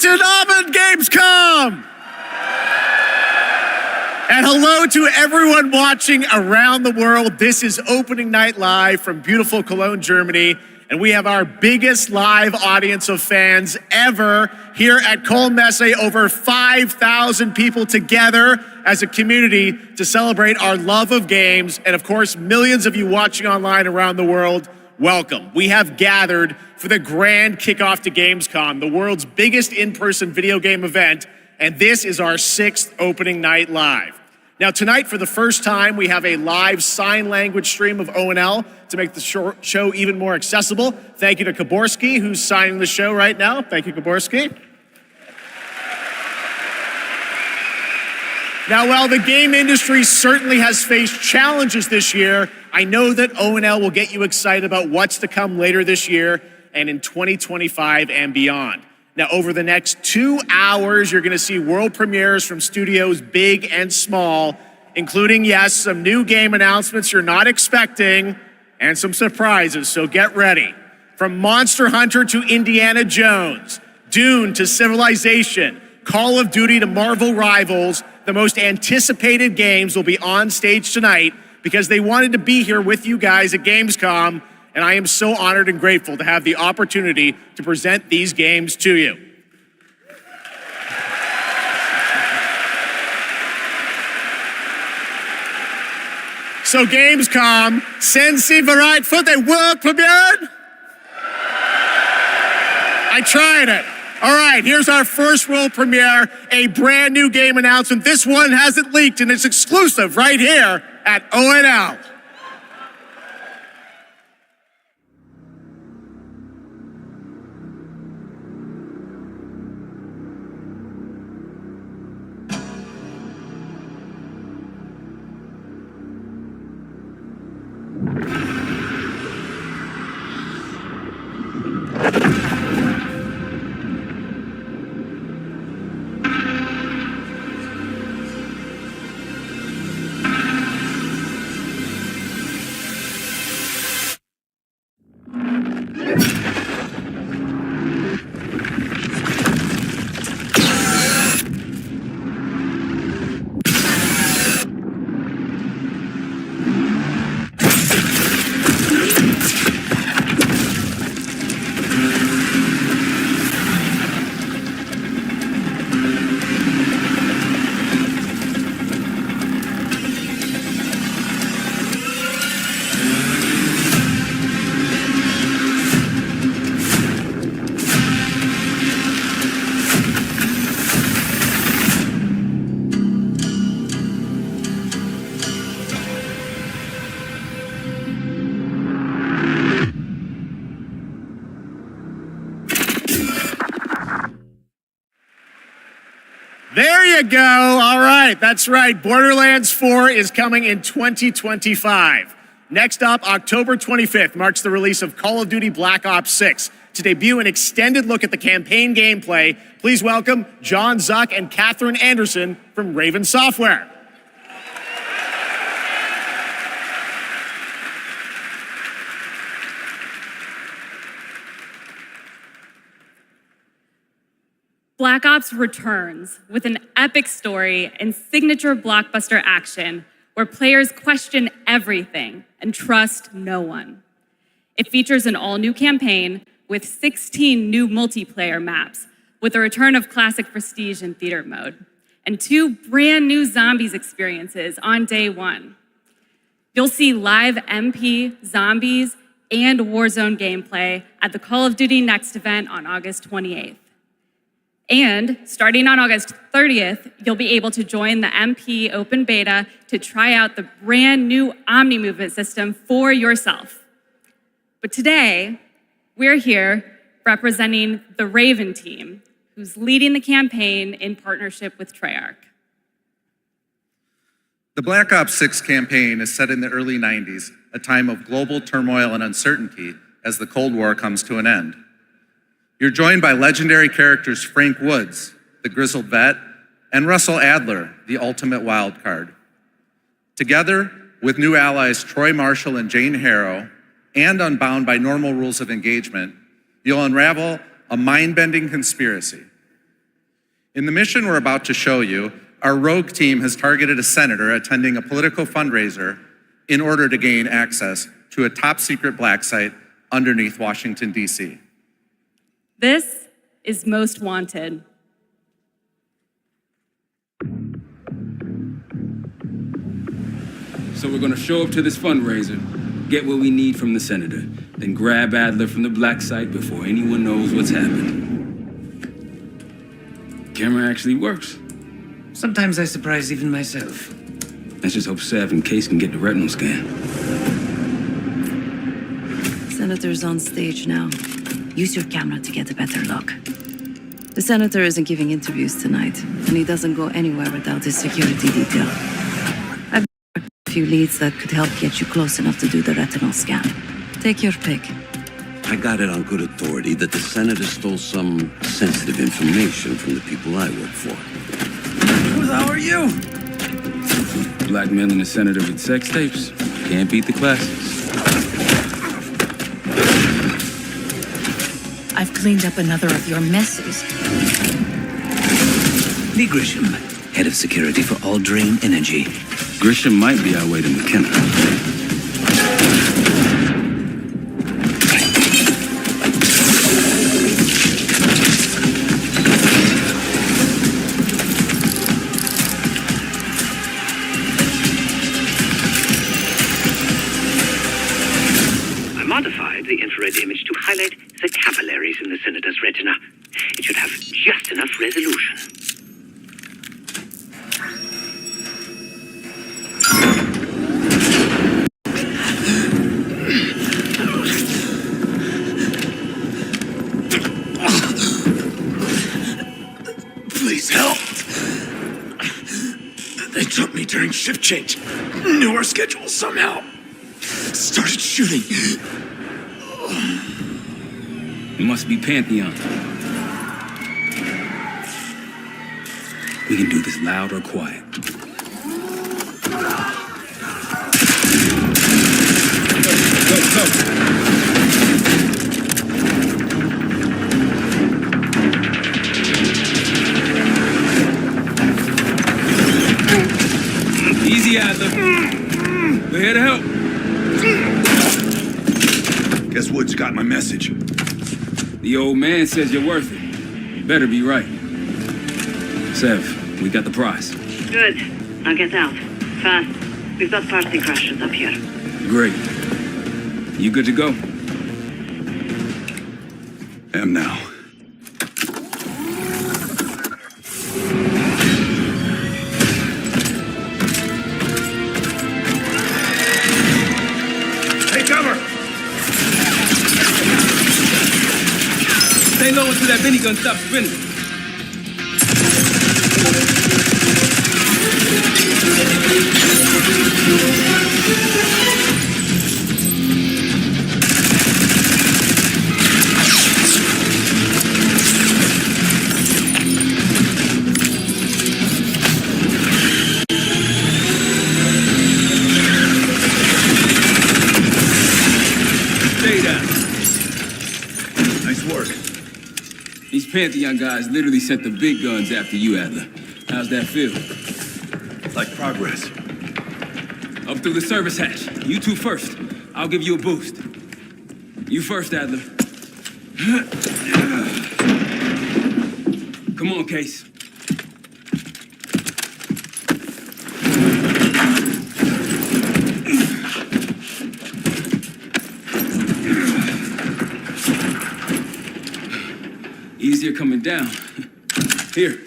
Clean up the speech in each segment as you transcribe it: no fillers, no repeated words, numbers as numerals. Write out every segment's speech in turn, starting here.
Guten Abend, Gamescom! And hello to everyone watching around the world. This is opening night live from beautiful Cologne, Germany. And we have our biggest live audience of fans ever here at Cologne Messe. Over 5,000 people together as a community to celebrate our love of games. And of course, millions of you watching online around the world, welcome. We have gathered for the grand kickoff to Gamescom, the world's biggest in-person video game event. And this is our 6th opening night live. Now tonight, for the first time, we have a live sign language stream of ONL to make the show even more accessible. Thank you to Kaborski, who's signing the show right now. Thank you, Kaborski. Now, while the game industry certainly has faced challenges this year, I know that ONL will get you excited about what's to come later this year and in 2025 and beyond. Now, over the next 2 hours, you're going to see world premieres from studios big and small, including, yes, some new game announcements you're not expecting, and some surprises, so get ready. From Monster Hunter to Indiana Jones, Dune to Civilization, Call of Duty to Marvel Rivals, the most anticipated games will be on stage tonight because they wanted to be here with you guys at Gamescom, and I am so honored and grateful to have the opportunity to present these games to you. So Gamescom, sind Sie bereit for the world premiere? I tried it. All right, here's our first world premiere, a brand new game announcement. This one hasn't leaked and it's exclusive right here at ONL. There you go. All right, that's right. Borderlands 4 is coming in 2025. Next up, October 25th marks the release of Call of Duty Black Ops 6. To debut an extended look at the campaign gameplay, please welcome John Zuck and Catherine Anderson from Raven Software. Black Ops returns with an epic story and signature blockbuster action where players question everything and trust no one. It features an all-new campaign with 16 new multiplayer maps, with a return of classic Prestige and Theater mode, and 2 brand new Zombies experiences on day 1. You'll see live MP, Zombies, and Warzone gameplay at the Call of Duty Next event on August 28th. And starting on August 30th, you'll be able to join the MP open beta to try out the brand new Omni movement system for yourself. But today, we're here representing the Raven team, who's leading the campaign in partnership with Treyarch. The Black Ops 6 campaign is set in the early 90s, a time of global turmoil and uncertainty as the Cold War comes to an end. You're joined by legendary characters Frank Woods, the grizzled vet, and Russell Adler, the ultimate wild card. Together with new allies Troy Marshall and Jane Harrow, and unbound by normal rules of engagement, you'll unravel a mind-bending conspiracy. In the mission we're about to show you, our rogue team has targeted a senator attending a political fundraiser in order to gain access to a top-secret black site underneath Washington, D.C. This is Most Wanted. So we're gonna show up to this fundraiser, get what we need from the senator, then grab Adler from the black site before anyone knows what's happened. Camera actually works. Sometimes I surprise even myself. Let's just hope Sev and Case can get the retinal scan. Senator's on stage now. Use your camera to get a better look. The senator isn't giving interviews tonight, and he doesn't go anywhere without his security detail. I've got a few leads that could help get you close enough to do the retinal scan. Take your pick. I got it on good authority that the senator stole some sensitive information from the people I work for. Who the hell are you? Blackmailing the senator with sex tapes. Can't beat the classics. I've cleaned up another of your messes. Lee Grisham, head of security for Alderain Energy. Grisham might be our way to McKenna. I modified the infrared image to highlight the capillaries in the senator's retina. It should have just enough resolution. Please help. They took me during shift change. Knew our schedule somehow. Started shooting. It must be Pantheon. We can do this loud or quiet. Go. Easy, Adler. We're here to help. Guess Woods got my message. The old man says you're worth it. Better be right. Sev, we got the prize. Good. Now get out. Fast. We've got party crashers up here. Great. You good to go? Am now. Take cover! Stay low until that minigun stops spinning. Stay down. Nice work. These Pantheon guys literally sent the big guns after you, Adler. How's that feel? Like progress. Up through the service hatch. You two first. I'll give you a boost. You first, Adler. Come on, Case. Easier coming down. Here.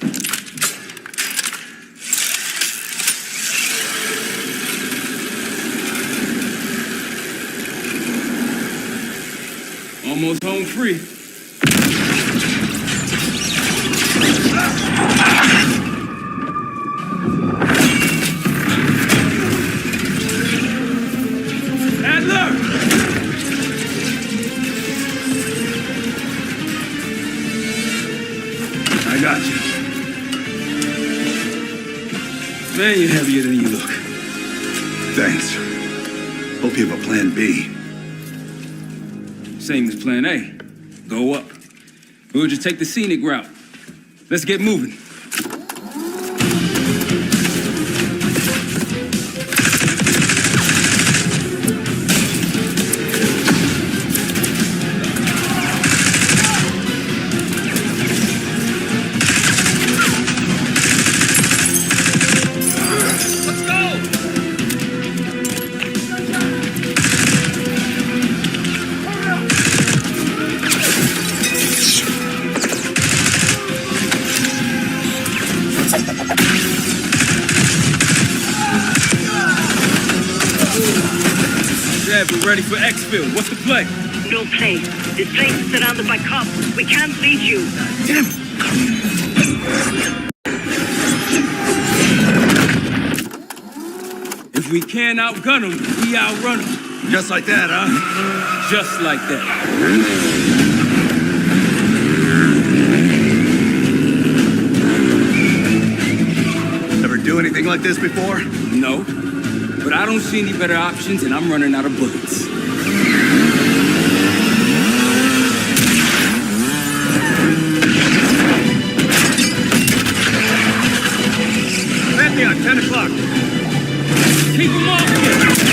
Almost home free. Adler! I got you. Man, you're heavier than you look. Thanks. Hope you have a plan B. Same as plan A. Go up. We'll just take the scenic route. Let's get moving. Alright, we're ready for Xfield. What's the play? No play. This place is surrounded by cops. We can't lead you. Damn. If we can't outgun them, we outrun them. Just like that, huh? Just like that. Ever do anything like this before? No, but I don't see any better options and I'm running out of bullets. Pantheon, 10 o'clock. Keep them off here!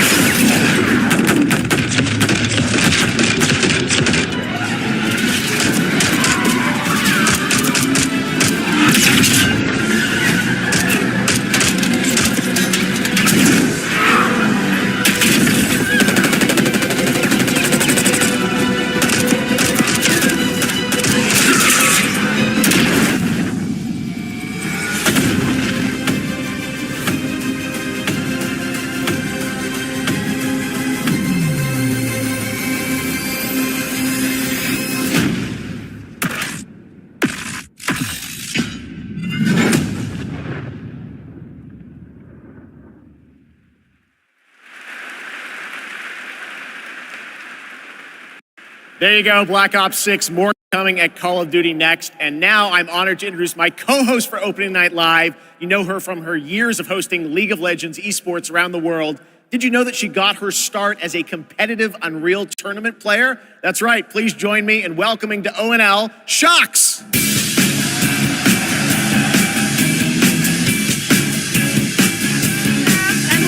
There you go, Black Ops 6, more coming at Call of Duty next. And now I'm honored to introduce my co-host for Opening Night Live. You know her from her years of hosting League of Legends esports around the world. Did you know that she got her start as a competitive Unreal Tournament player? That's right, please join me in welcoming to ONL, Shocks! And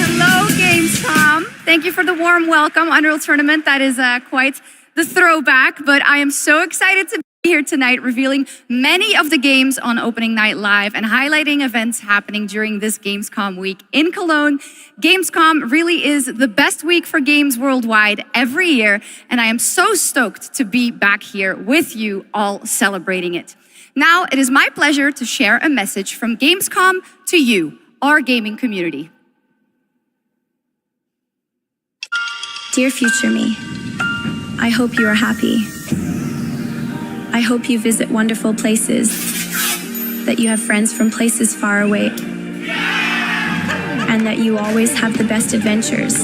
hello, Gamescom. Thank you for the warm welcome. Unreal Tournament, that is quite the throwback, but I am so excited to be here tonight revealing many of the games on Opening Night Live and highlighting events happening during this Gamescom week in Cologne. Gamescom really is the best week for games worldwide every year, and I am so stoked to be back here with you all celebrating it. Now, it is my pleasure to share a message from Gamescom to you, our gaming community. Dear future me, I hope you are happy. I hope you visit wonderful places, that you have friends from places far away, and that you always have the best adventures,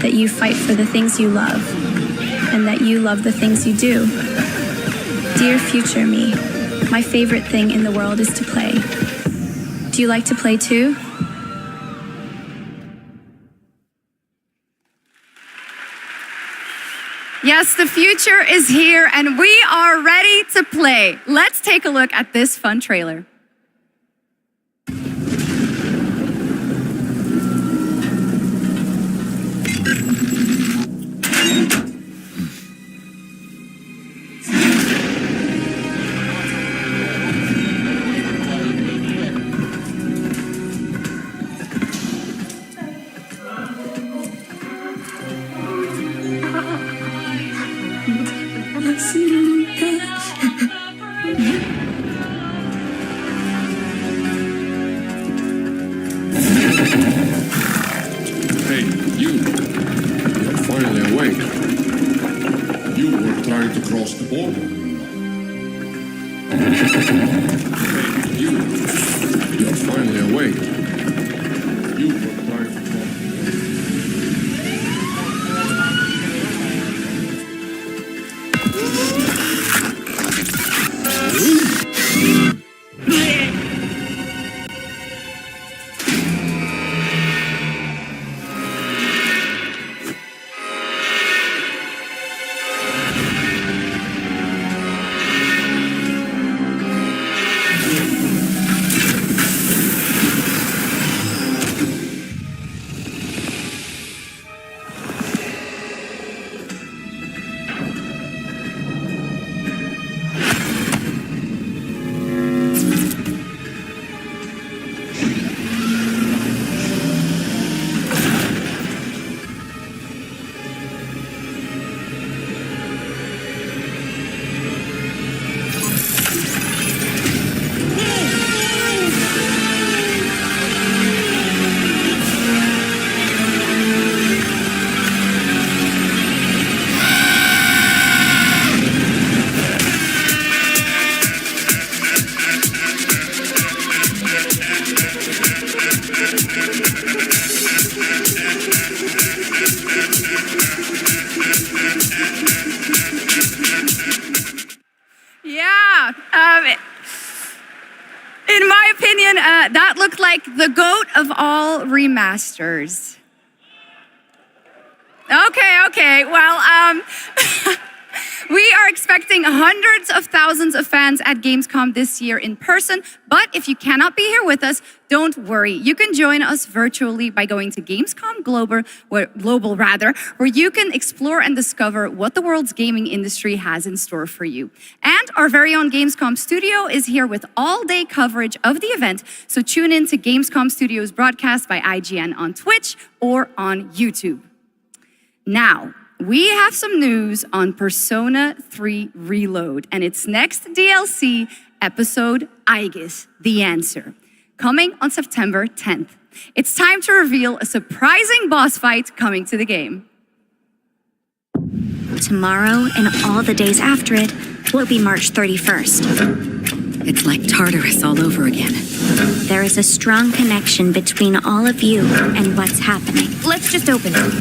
that you fight for the things you love, and that you love the things you do. Dear future me, my favorite thing in the world is to play. Do you like to play too? Yes, the future is here and we are ready to play. Let's take a look at this fun trailer. Hey, you're finally awake. You were trying to cross the border. Hey, you're finally awake. You were trying to cross the border. like the GOAT of all remasters. Okay. Well, we are expecting hundreds of thousands of fans at Gamescom this year in person, but if you cannot be here with us, don't worry. You can join us virtually by going to Gamescom Global, where you can explore and discover what the world's gaming industry has in store for you. And our very own Gamescom studio is here with all-day coverage of the event, so tune in to Gamescom Studio's broadcast by IGN on Twitch or on YouTube. Now, we have some news on Persona 3 Reload and its next DLC episode, Aegis, The Answer, coming on September 10th. It's time to reveal a surprising boss fight coming to the game. Tomorrow and all the days after it will be March 31st. It's like Tartarus all over again. There is a strong connection between all of you and what's happening. Let's just open it.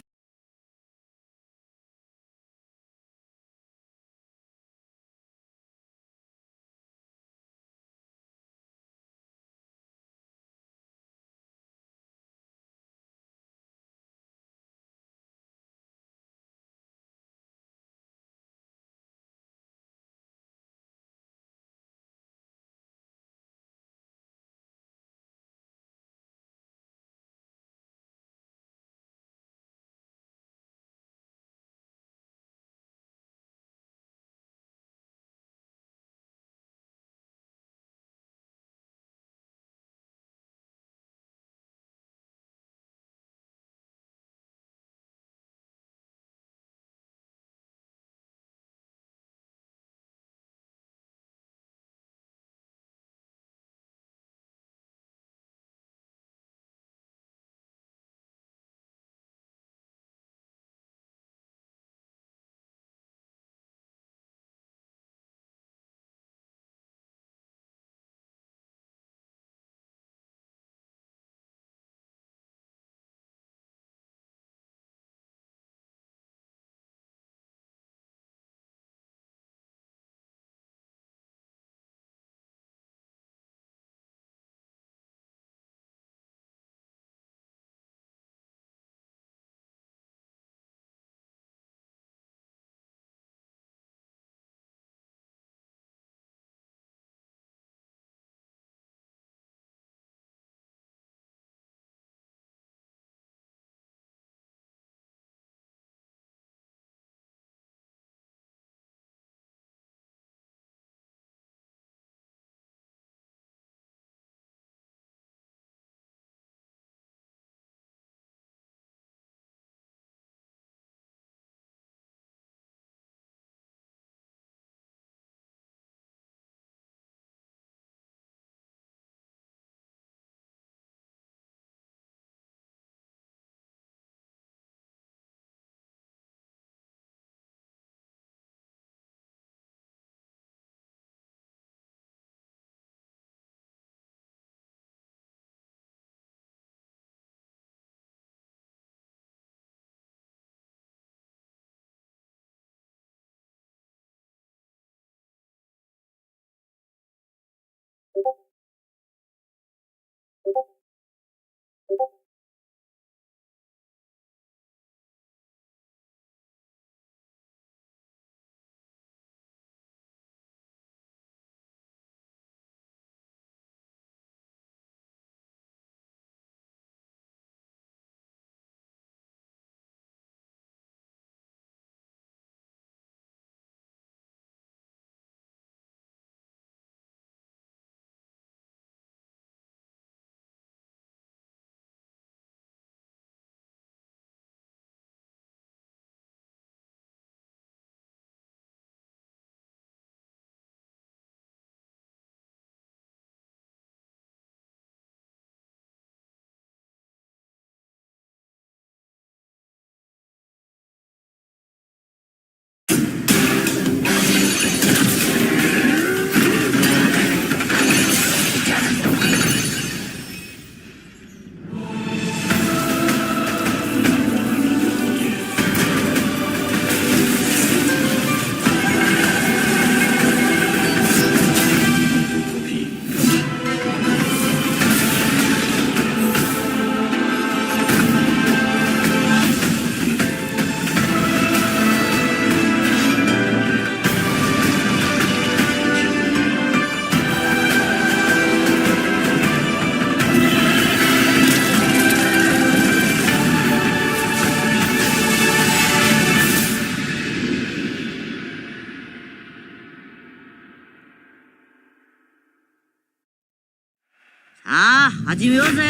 始めようぜ。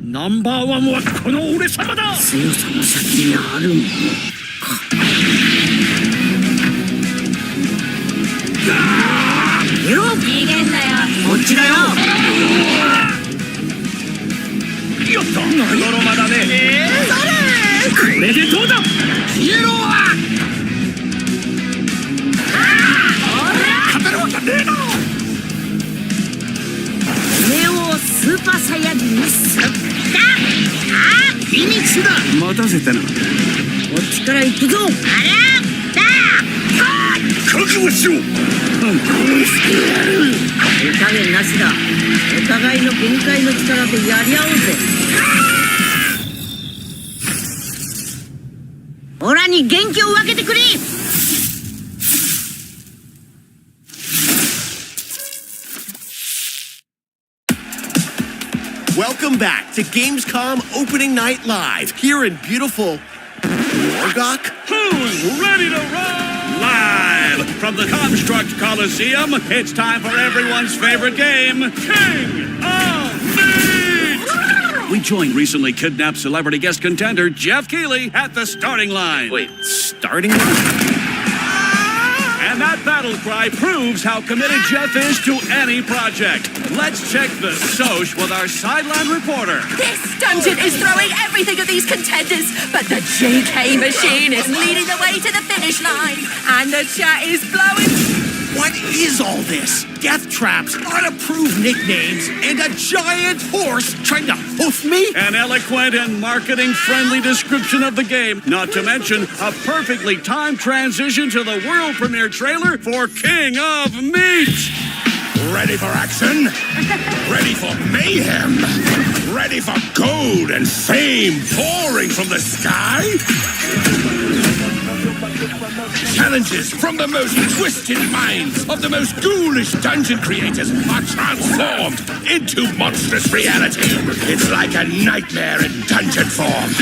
ナンバーワンはこの俺様だ。強さの先にあるものか。逃げんなよ。こっちだよ。やった。泥間だね。これでどうだ。消えろ。勝てるわけねえな。ネオスーパーサイヤ人にすっか。フィニッシュだ。待たせたな。こっちから行くぞ。あらだ。覚悟しろ。手加減なしだ。お互いの限界の力でやり合おうぜ。オラに元気を分けてくれ。Welcome back to Gamescom Opening Night Live here in beautiful Morgok. Who's ready to roll? Live from the Construct Coliseum, it's time for everyone's favorite game, King of Meat! We joined recently kidnapped celebrity guest contender Jeff Keighley at the starting line. Wait, starting line? And that battle cry proves how committed Jeff is to any project. Let's check the soch with our sideline reporter. This dungeon is throwing everything at these contenders, but the JK machine is leading the way to the finish line, and the chat is blowing. What is all this? Death traps, unapproved nicknames, and a giant horse trying to hoof me? An eloquent and marketing-friendly description of the game, not to mention a perfectly timed transition to the world premiere trailer for King of Meat. Ready for action? Ready for mayhem? Ready for gold and fame pouring from the sky? Challenges from the most twisted minds of the most ghoulish dungeon creators are transformed into monstrous reality. It's like a nightmare in dungeon form.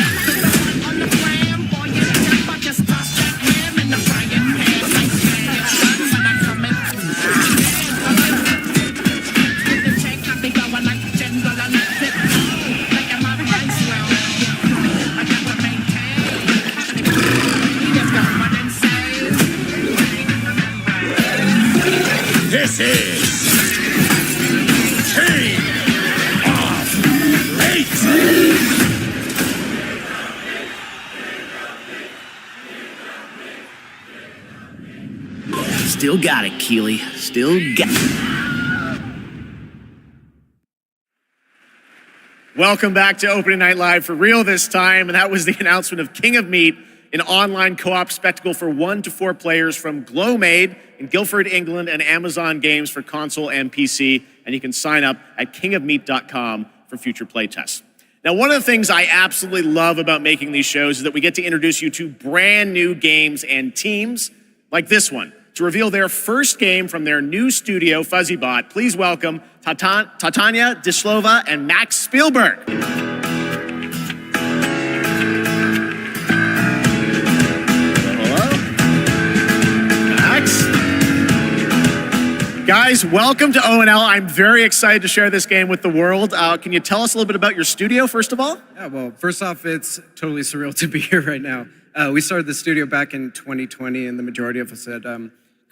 This is King of Meat! Still got it, Keighley. Still got it. Welcome back to Opening Night Live for real this time, and that was the announcement of King of Meat, an online co-op spectacle for 1 to 4 players from Glowmade in Guildford, England, and Amazon Games for console and PC. And you can sign up at kingofmeat.com for future playtests. Now, one of the things I absolutely love about making these shows is that we get to introduce you to brand new games and teams like this one. To reveal their first game from their new studio, FuzzyBot, please welcome Tatania Dislova and Max Spielberg. Guys, welcome to ONL. I'm very excited to share this game with the world. Can you tell us a little bit about your studio, first of all? Yeah, well, first off, it's totally surreal to be here right now. We started the studio back in 2020, and the majority of us had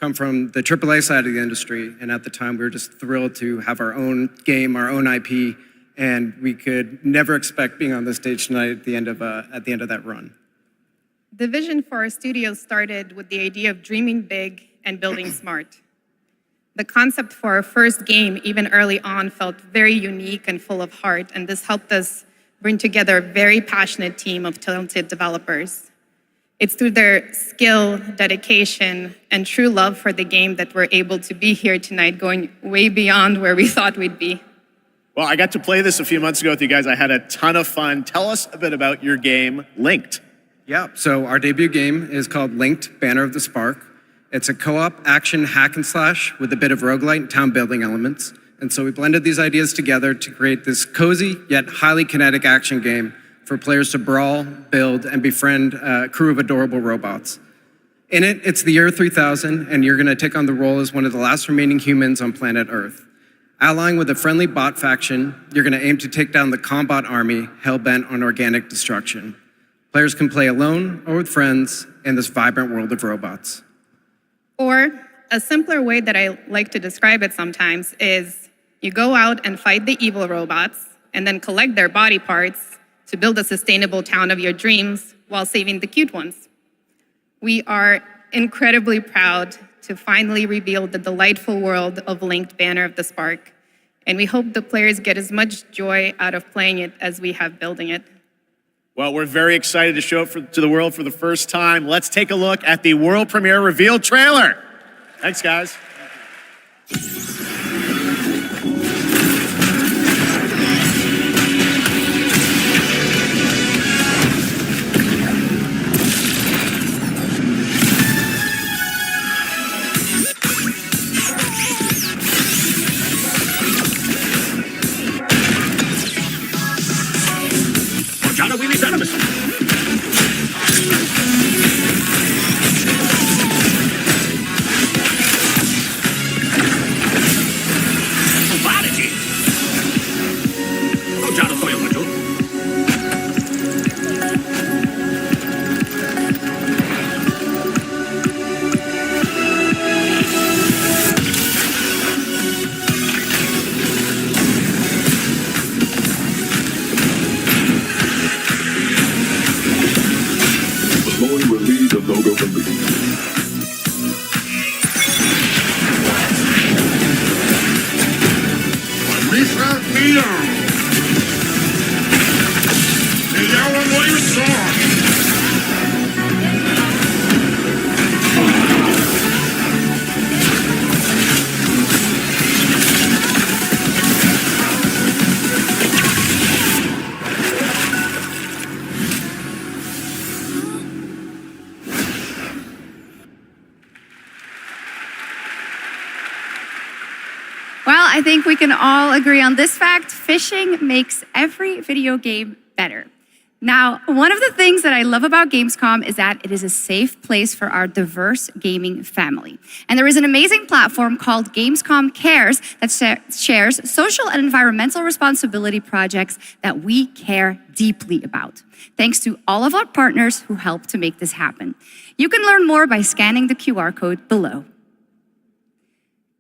come from the AAA side of the industry. And at the time, we were just thrilled to have our own game, our own IP, and we could never expect being on this stage tonight at the end of that run. The vision for our studio started with the idea of dreaming big and building smart. The concept for our first game, even early on, felt very unique and full of heart, and this helped us bring together a very passionate team of talented developers. It's through their skill, dedication, and true love for the game that we're able to be here tonight, going way beyond where we thought we'd be. Well, I got to play this a few months ago with you guys. I had a ton of fun. Tell us a bit about your game, Lynked. Yeah, so our debut game is called Linked, Banner of the Spark. It's a co-op action hack and slash with a bit of roguelite and town building elements. And so we blended these ideas together to create this cozy yet highly kinetic action game for players to brawl, build, and befriend a crew of adorable robots. In it, it's the year 3000, and you're gonna take on the role as one of the last remaining humans on planet Earth. Allying with a friendly bot faction, you're going to aim to take down the Combot army hell-bent on organic destruction. Players can play alone or with friends in this vibrant world of robots. Or a simpler way that I like to describe it sometimes is you go out and fight the evil robots and then collect their body parts to build a sustainable town of your dreams while saving the cute ones. We are incredibly proud to finally reveal the delightful world of Linked Banner of the Spark, and we hope the players get as much joy out of playing it as we have building it. Well, we're very excited to show it to the world for the first time. Let's take a look at the world premiere reveal trailer. Thanks, guys. I think we can all agree on this fact: fishing makes every video game better. Now, one of the things that I love about Gamescom is that it is a safe place for our diverse gaming family. And there is an amazing platform called Gamescom Cares that shares social and environmental responsibility projects that we care deeply about. Thanks to all of our partners who help to make this happen. You can learn more by scanning the QR code below.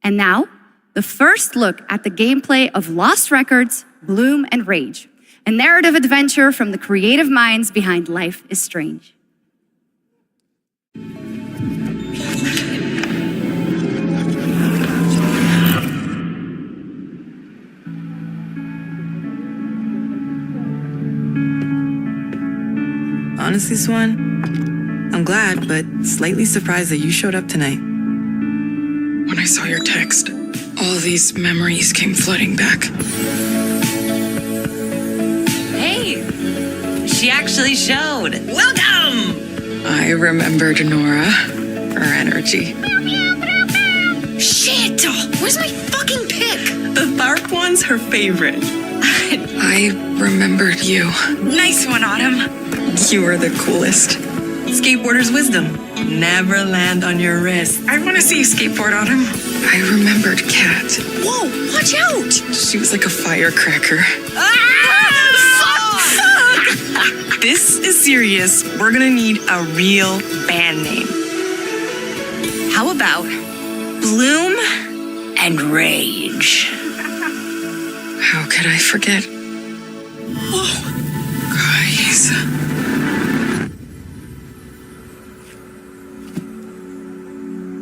And now, the first look at the gameplay of Lost Records, Bloom and Rage, a narrative adventure from the creative minds behind Life is Strange. Honestly, Swan, I'm glad, but slightly surprised that you showed up tonight. When I saw your text, all these memories came flooding back. Hey, she actually showed. Welcome! I remembered Nora, her energy. Shit! Where's my fucking pick? The dark one's her favorite. I remembered you. Nice one, Autumn. You were the coolest. Skateboarder's wisdom. Never land on your wrist. I want to see you skateboard, Autumn. I remembered Kat. Whoa, watch out! She was like a firecracker. Fuck! This is serious. We're gonna need a real band name. How about Bloom and Rage? How could I forget? Whoa. Guys.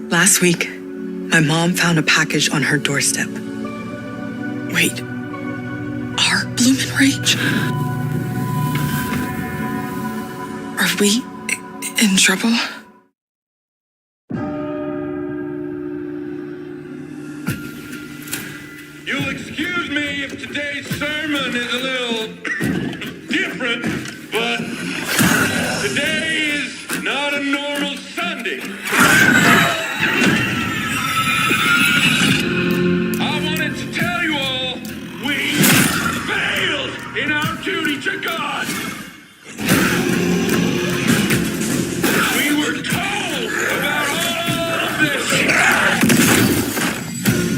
Last week, my mom found a package on her doorstep. Wait. Are Bloom and Rage? Are we in trouble? You'll excuse me if today's sermon is a little different, but today is not a normal Sunday. I wanted to tell you all, we failed in our duty to God. We were told about all of this.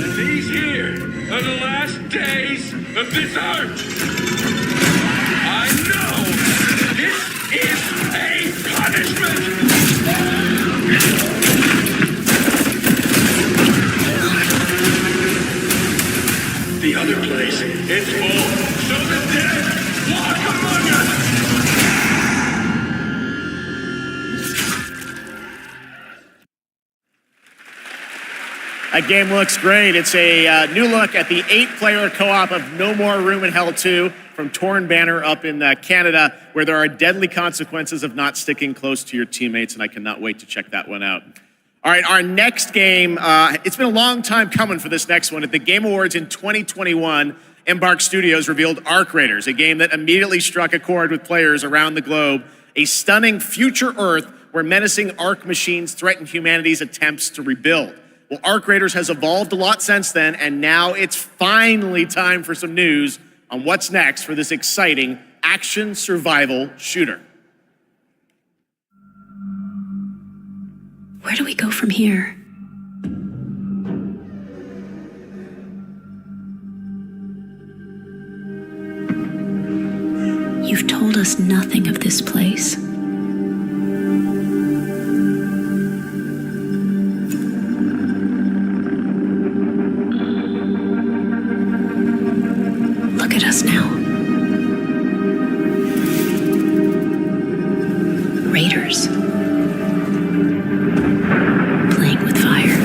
And these here are the last That game looks great. It's a new look at the 8-player co-op of No More Room in Hell 2 from Torn Banner up in Canada, where there are deadly consequences of not sticking close to your teammates, and I cannot wait to check that one out. All right, our next game, it's been a long time coming for this next one. At the Game Awards in 2021, Embark Studios revealed Arc Raiders, a game that immediately struck a chord with players around the globe, a stunning future Earth where menacing Arc machines threaten humanity's attempts to rebuild. Well, Arc Raiders has evolved a lot since then, and now it's finally time for some news on what's next for this exciting action survival shooter. Where do we go from here? You've told us nothing of this place. Look at us now. Raiders. Playing with fire.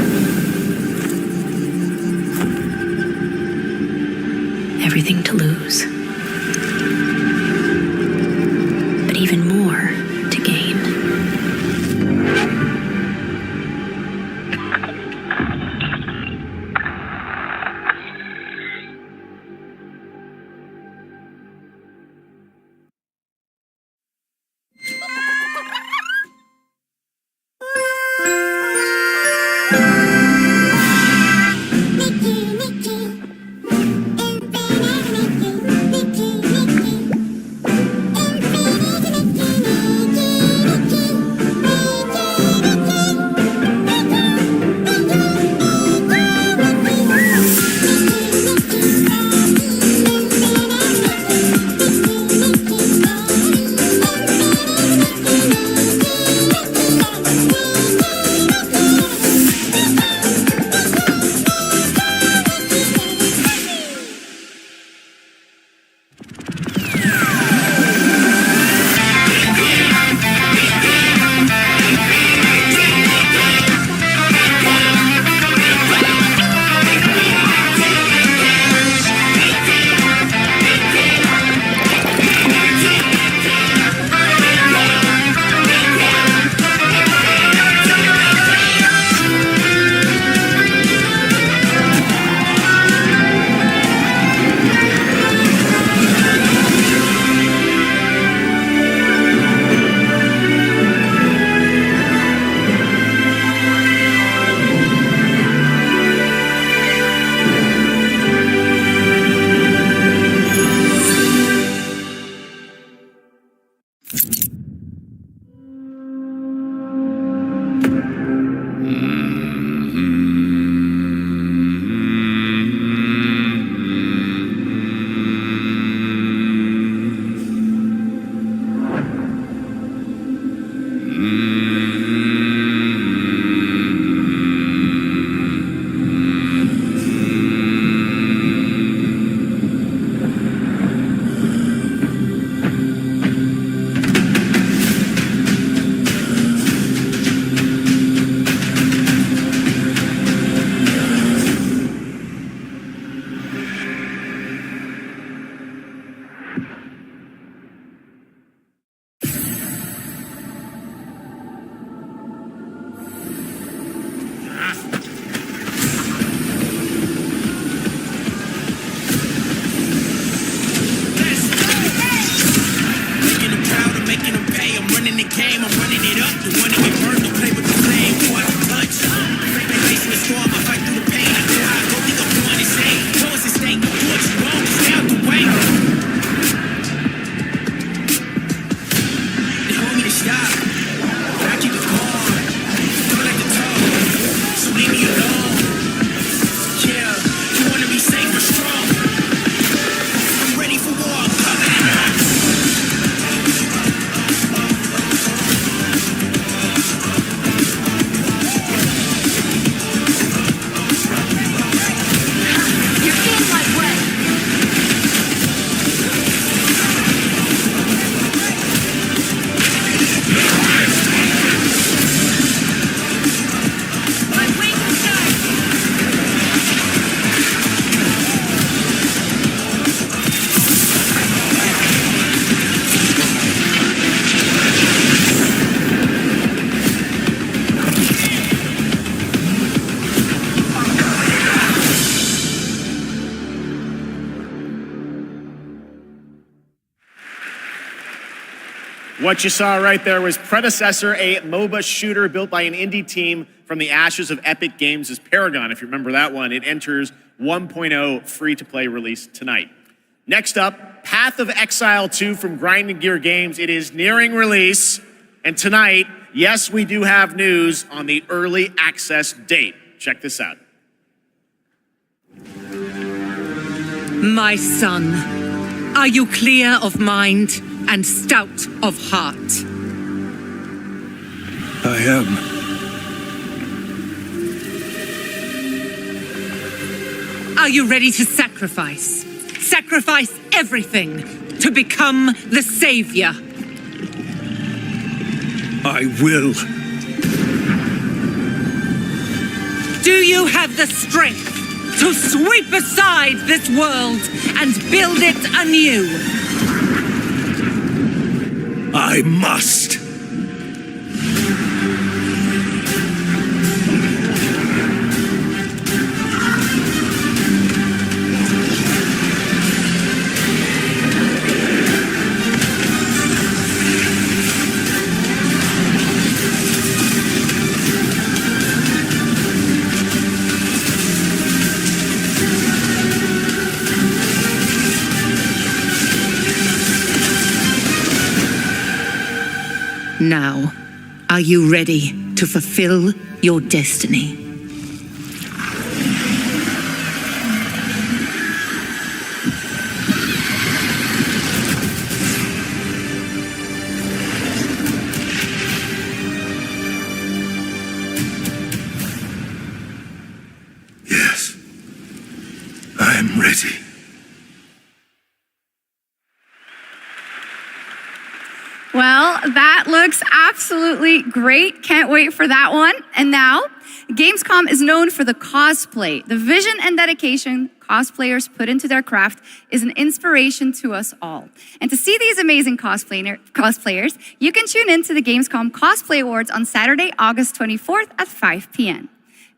Everything to lose. But even more to gain. What you saw right there was Predecessor, a MOBA shooter built by an indie team from the ashes of Epic Games' Paragon. If you remember that one, it enters 1.0 free-to-play release tonight. Next up, Path of Exile 2 from Grinding Gear Games. It is nearing release. And tonight, yes, we do have news on the early access date. Check this out. My son, are you clear of mind and stout of heart? I am. Are you ready to sacrifice? Sacrifice everything to become the savior? I will. Do you have the strength to sweep aside this world and build it anew? I must. Now, are you ready to fulfill your destiny? Yes, I am ready. Well, that looks absolutely great. Can't wait for that one. And now, Gamescom is known for the cosplay. The vision and dedication cosplayers put into their craft is an inspiration to us all. And to see these amazing cosplayers, you can tune in to the Gamescom Cosplay Awards on Saturday, August 24th at 5 p.m.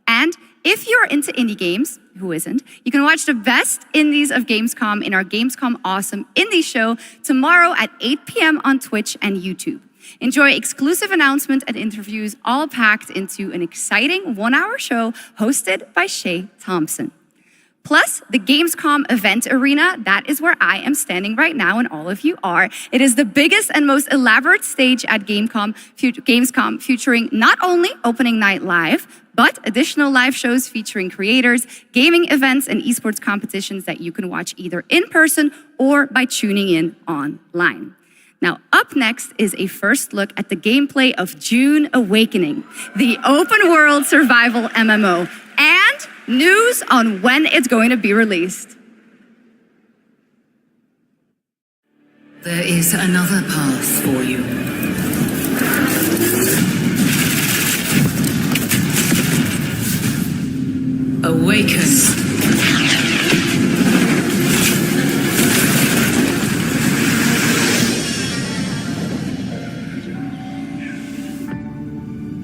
And if you're into indie games, who isn't, you can watch the best indies of Gamescom in our Gamescom Awesome Indie Show tomorrow at 8 p.m. on Twitch and YouTube. Enjoy exclusive announcements and interviews all packed into an exciting one-hour show hosted by Shay Thompson. Plus, the Gamescom event arena, that is where I am standing right now and all of you are. It is the biggest and most elaborate stage at Gamescom featuring not only opening night live, but additional live shows featuring creators, gaming events, and esports competitions that you can watch either in person or by tuning in online. Now, up next is a first look at the gameplay of Dune Awakening, the open world survival MMO, and news on when it's going to be released. There is another path for you. Awaken.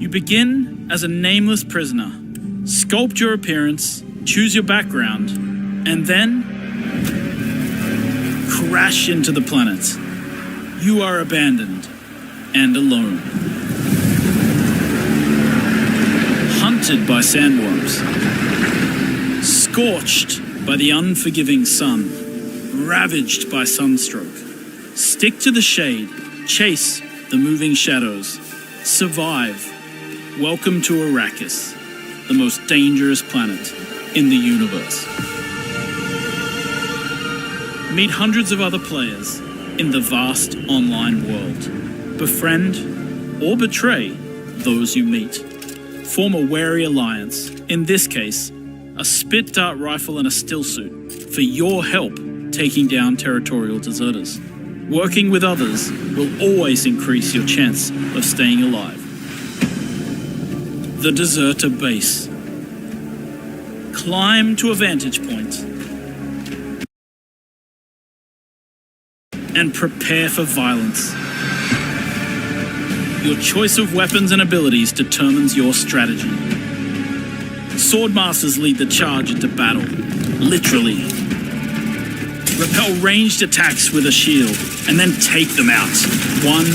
You begin as a nameless prisoner. Sculpt your appearance, choose your background, and then crash into the planet. You are abandoned and alone. Hunted by sandworms. Scorched by the unforgiving sun. Ravaged by sunstroke. Stick to the shade. Chase the moving shadows. Survive. Welcome to Arrakis, the most dangerous planet in the universe. Meet hundreds of other players in the vast online world. Befriend or betray those you meet. Form a wary alliance, in this case, a spit dart rifle and a still suit, for your help taking down territorial deserters. Working with others will always increase your chance of staying alive. The Deserter Base. Climb to a vantage point and prepare for violence. Your choice of weapons and abilities determines your strategy. Swordmasters lead the charge into battle, literally. Repel ranged attacks with a shield and then take them out, one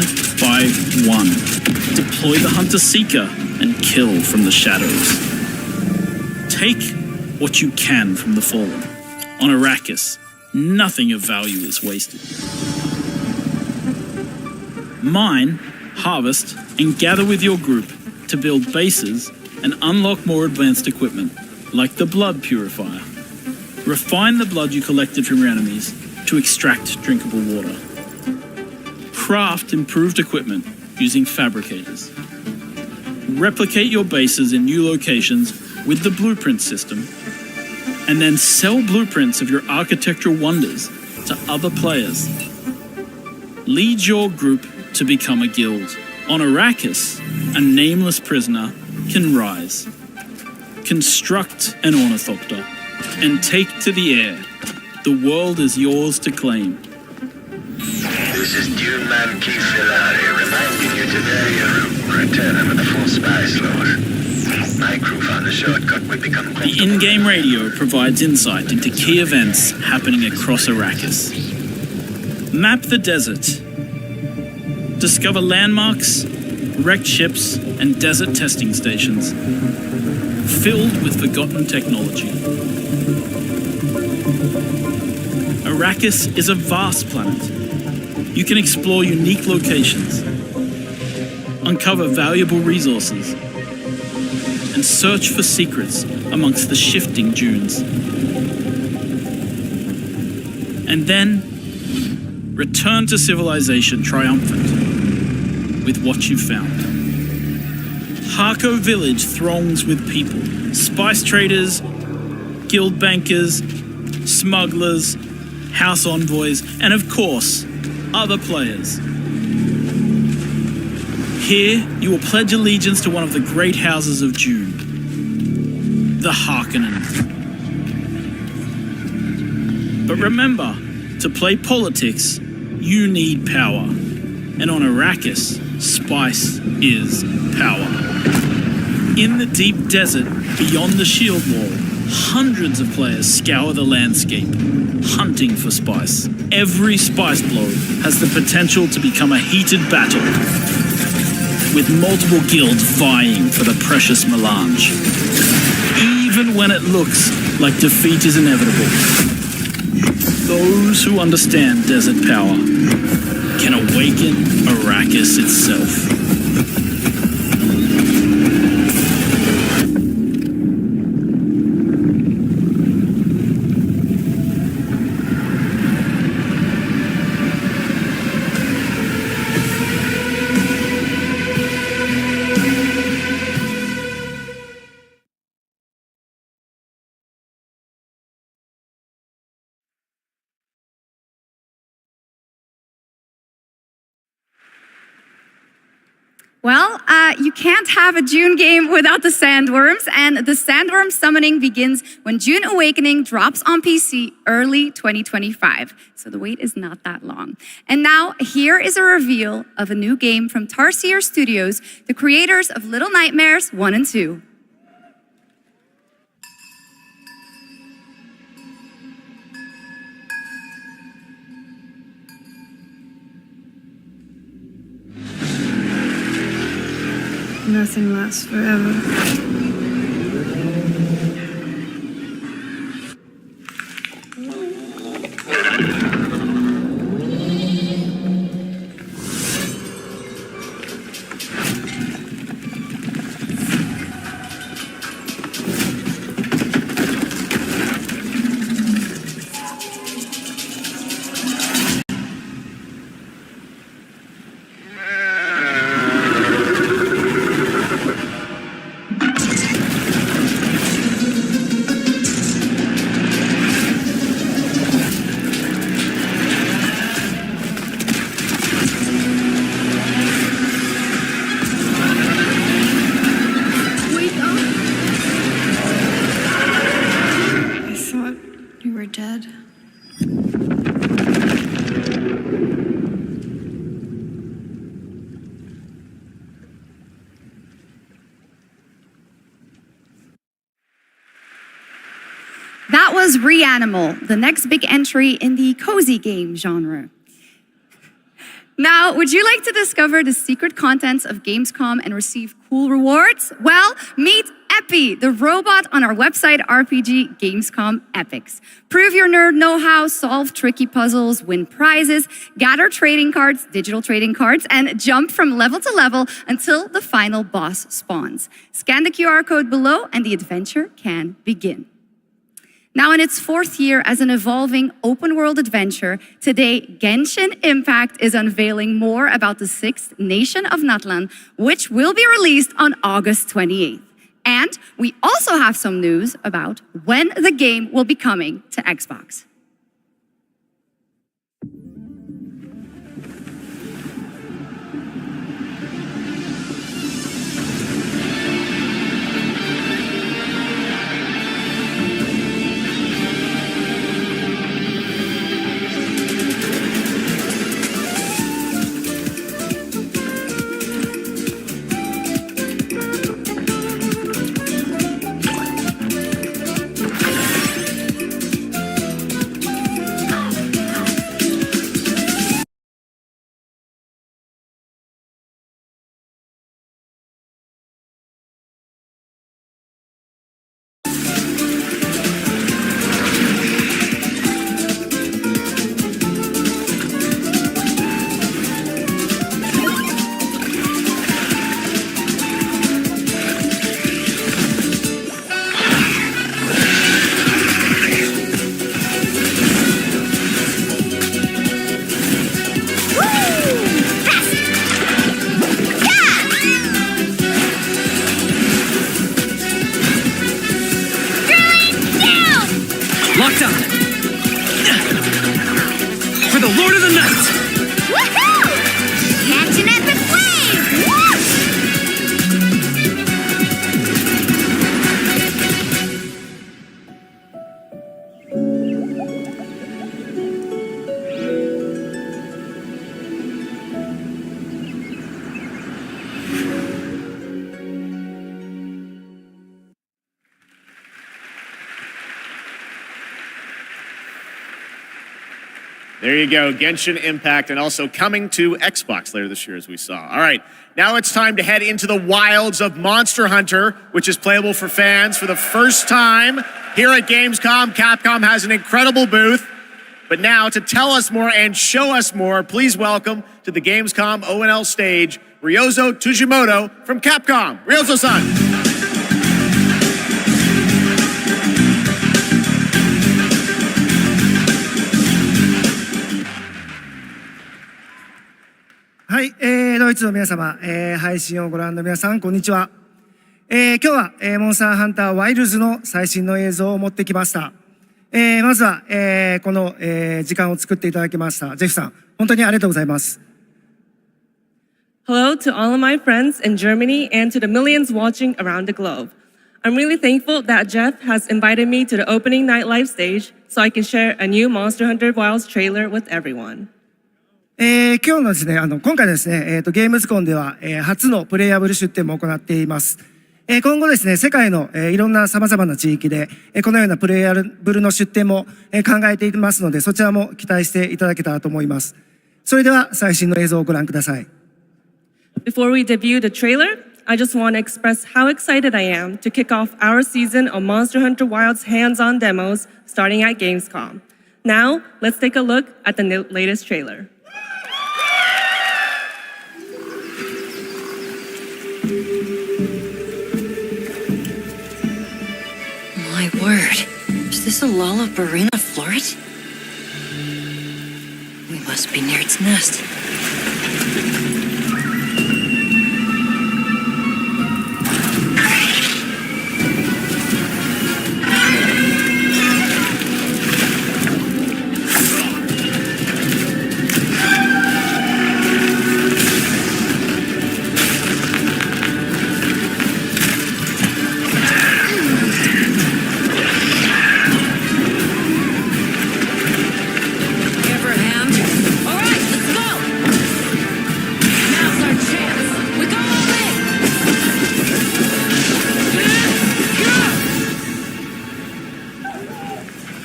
5-1. Deploy the Hunter-Seeker and kill from the shadows. Take what you can from the Fallen. On Arrakis, nothing of value is wasted. Mine, harvest, and gather with your group to build bases and unlock more advanced equipment, like the Blood Purifier. Refine the blood you collected from your enemies to extract drinkable water. Craft improved equipment using fabricators. Replicate your bases in new locations with the blueprint system, and then sell blueprints of your architectural wonders to other players. Lead your group to become a guild. On Arrakis, a nameless prisoner can rise. Construct an ornithopter and take to the air. The world is yours to claim. This is Dune Man Keith Filari reminding you to vary your route and return with a full spy slot. My crew found a shortcut would become The in-game radio provides insight into key events happening across Arrakis. Map the desert. Discover landmarks, wrecked ships, and desert testing stations filled with forgotten technology. Arrakis is a vast planet. You can explore unique locations, uncover valuable resources, and search for secrets amongst the shifting dunes. And then, return to civilization triumphant with what you found. Harko Village throngs with people, spice traders, guild bankers, smugglers, house envoys, and of course, other players. Here, you will pledge allegiance to one of the great houses of Dune, the Harkonnen. But remember, to play politics, you need power. And on Arrakis, spice is power. In the deep desert, beyond the shield wall, hundreds of players scour the landscape, hunting for spice. Every spice blow has the potential to become a heated battle, with multiple guilds vying for the precious melange. Even when it looks like defeat is inevitable, those who understand desert power can awaken Arrakis itself. Well, you can't have a Dune game without the Sandworms, and the Sandworm summoning begins when Dune Awakening drops on PC early 2025. So the wait is not that long. And now, here is a reveal of a new game from Tarsier Studios, the creators of Little Nightmares 1 and 2. Nothing lasts forever. That was REANIMAL, the next big entry in the cozy game genre. Now, would you like to discover the secret contents of Gamescom and receive cool rewards? Well, meet Epi, the robot on our website RPG Gamescom Epics. Prove your nerd know-how, solve tricky puzzles, win prizes, gather trading cards, digital trading cards, and jump from level to level until the final boss spawns. Scan the QR code below and the adventure can begin. Now in its 4th year as an evolving open-world adventure, today Genshin Impact is unveiling more about the 6th Nation of Natlan, which will be released on August 28th. And we also have some news about when the game will be coming to Xbox. Locked on. For the Lord of the Night. Woohoo! Catch an epic wave! Whoosh! There you go, Genshin Impact, and also coming to Xbox later this year, as we saw. All right, now it's time to head into the wilds of Monster Hunter, which is playable for fans for the first time here at Gamescom. Capcom has an incredible booth. But now, to tell us more and show us more, please welcome to the Gamescom ONL stage, Ryozo Tujimoto from Capcom. Ryozo-san. はい、ドイツの皆様、配信をご覧の皆さん、こんにちは。今日は、モンスターハンターワイルズの最新の映像を持ってきました。まずは、この、時間を作っていただきましたジェフさん、本当にありがとうございます。Hello to all of my friends in Germany and to the millions watching around the globe. I'm really thankful that Jeff has invited me to the opening night live stage so I can share a new Monster Hunter Wilds trailer with everyone. 今日のですね、今回ですね、ゲームズコンでは、初のプレイヤブル出展も行っています。今後ですね、世界の、いろんな様々な地域で、このようなプレイヤブルの出展も、考えていますので、そちらも期待していただけたらと思います。それでは最新の映像をご覧ください。Before we debut the trailer, I just want to express how excited I am to kick off our season of Monster Hunter Wilds hands-on demos starting at Gamescom. Now, let's take a look at the latest trailer. My word, is this a Lullabarina floret? We must be near its nest.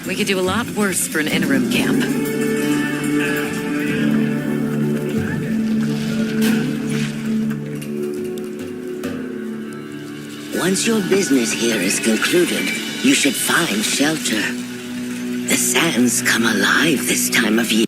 We could do a lot worse for an interim camp. once your business here is concluded, you should find shelter. The sands come alive this time of year.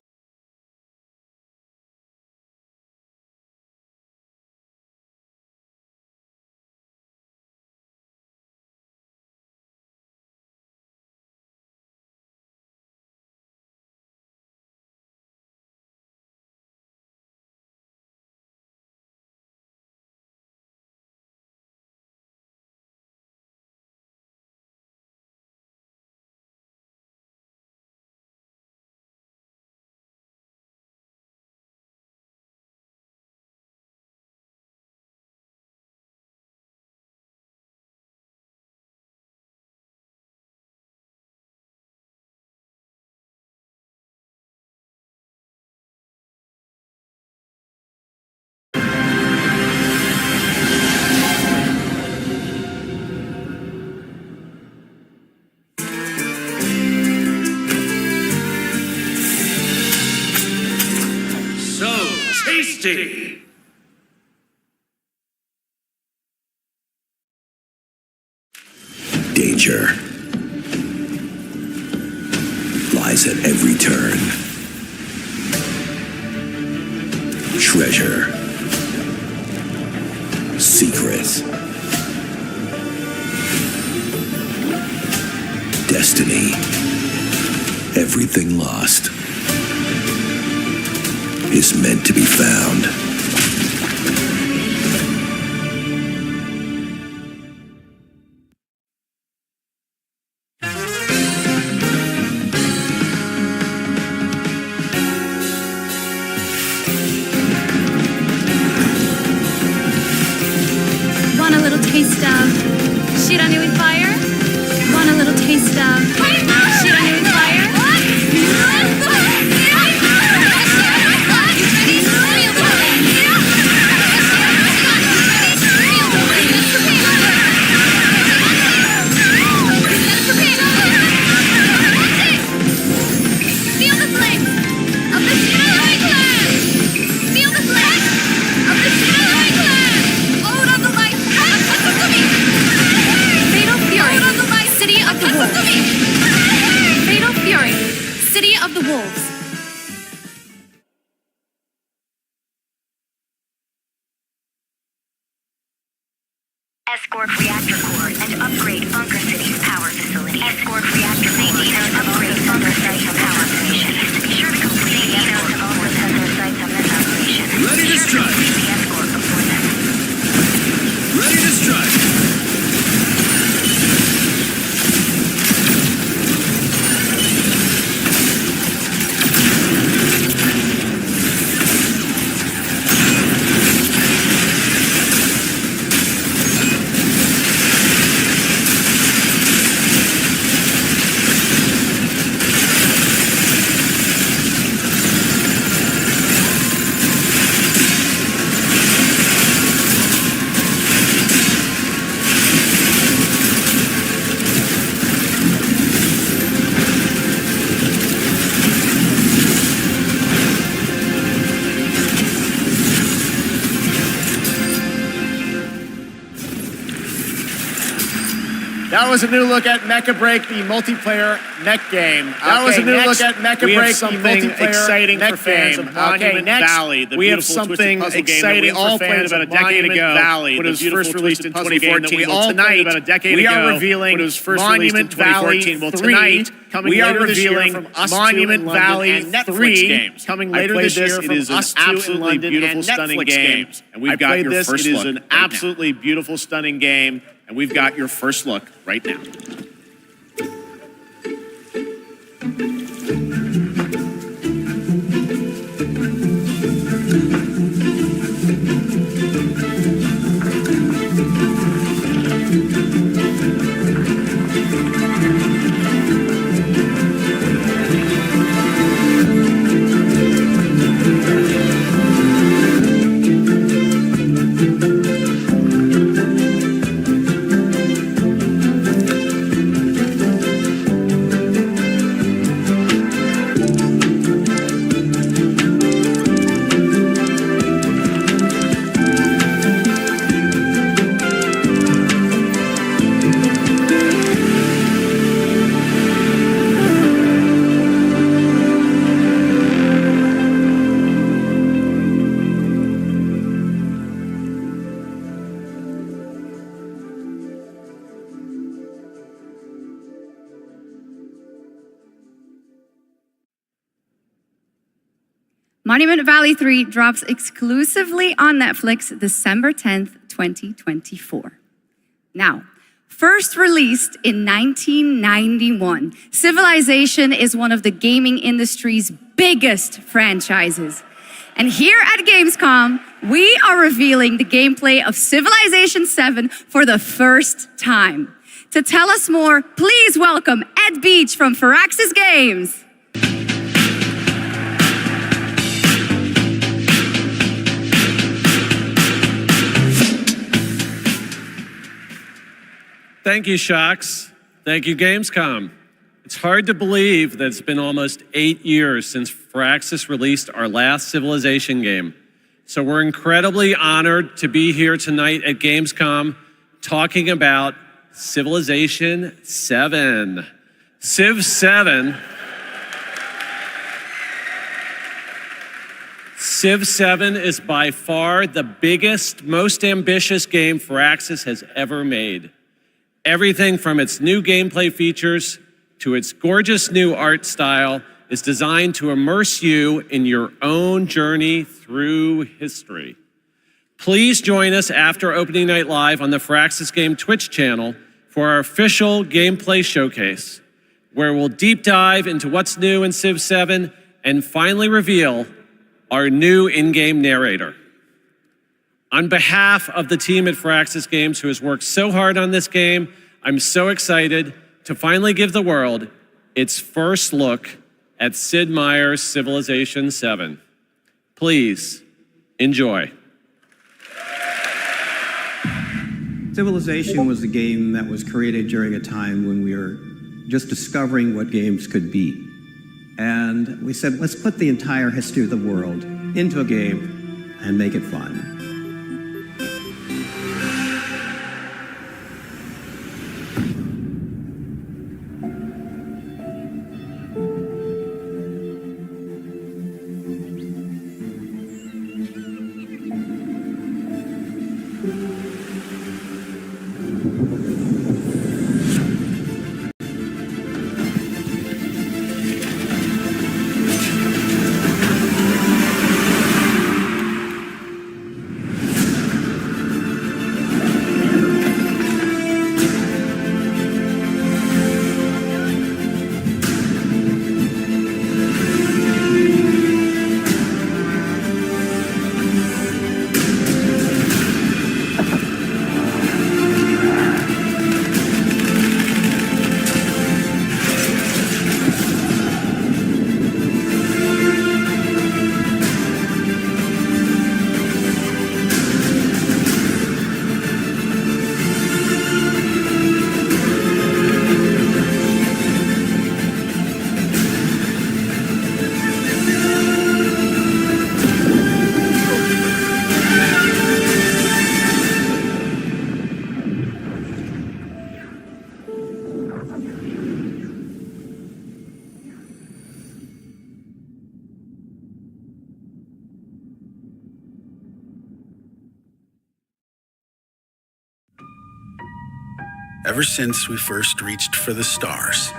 Tasty! Danger lies at every turn. Treasure. Secret. Destiny. Everything lost is meant to be found. Want a little taste of shit on you with fire? Want a little taste of shit on you with fire? City of the Wolves. Escort reactor core and upgrade Bunker City's power facility. Escort reactor core and upgrade Bunker City's power station. Be sure to complete the escort before their sites on this operation. Ready to strike. The escort before them. Ready to strike. That was a new look at Mecha BREAK, the multiplayer mech game. That was a new look at Mecha BREAK, the multiplayer exciting mech for fans game. of Monument Valley, the we have beautiful something twisted puzzle game that exciting we all for played fans about of a decade Monument ago. Valley, When it was the first beautiful released twisted in puzzle game that 2014. we Well, all tonight, played about a decade we ago. are revealing when it was first Monument released in 2014. Valley Well, 3, tonight, coming we are later this year revealing from us Monument two in London Valley and Netflix 3 games. Coming I later played this year It from is an us two in absolutely London beautiful, and stunning Netflix game. games. And we've I got played your this. first It is look an right now. absolutely beautiful, stunning game, and we've got your first look right now. Monument Valley 3 drops exclusively on Netflix December 10th, 2024. Now, first released in 1991, Civilization is one of the gaming industry's biggest franchises. And here at Gamescom, we are revealing the gameplay of Civilization 7 for the first time. To tell us more, please welcome Ed Beach from Firaxis Games. Thank you, Shocks. Thank you, Gamescom. It's hard to believe that it's been almost 8 years since Firaxis released our last Civilization game. So we're incredibly honored to be here tonight at Gamescom talking about Civilization 7. Civ 7. Civ 7 is by far the biggest, most ambitious game Firaxis has ever made. Everything from its new gameplay features to its gorgeous new art style is designed to immerse you in your own journey through history. Please join us after opening night live on the Firaxis Game Twitch channel for our official gameplay showcase, where we'll deep dive into what's new in Civ 7 and finally reveal our new in-game narrator. On behalf of the team at Firaxis Games who has worked so hard on this game, I'm so excited to finally give the world its first look at Sid Meier's Civilization 7. Please, enjoy. Civilization was a game that was created during a time when we were just discovering what games could be. And we said, let's put the entire history of the world into a game and make it fun. Ever since we first reached for the stars,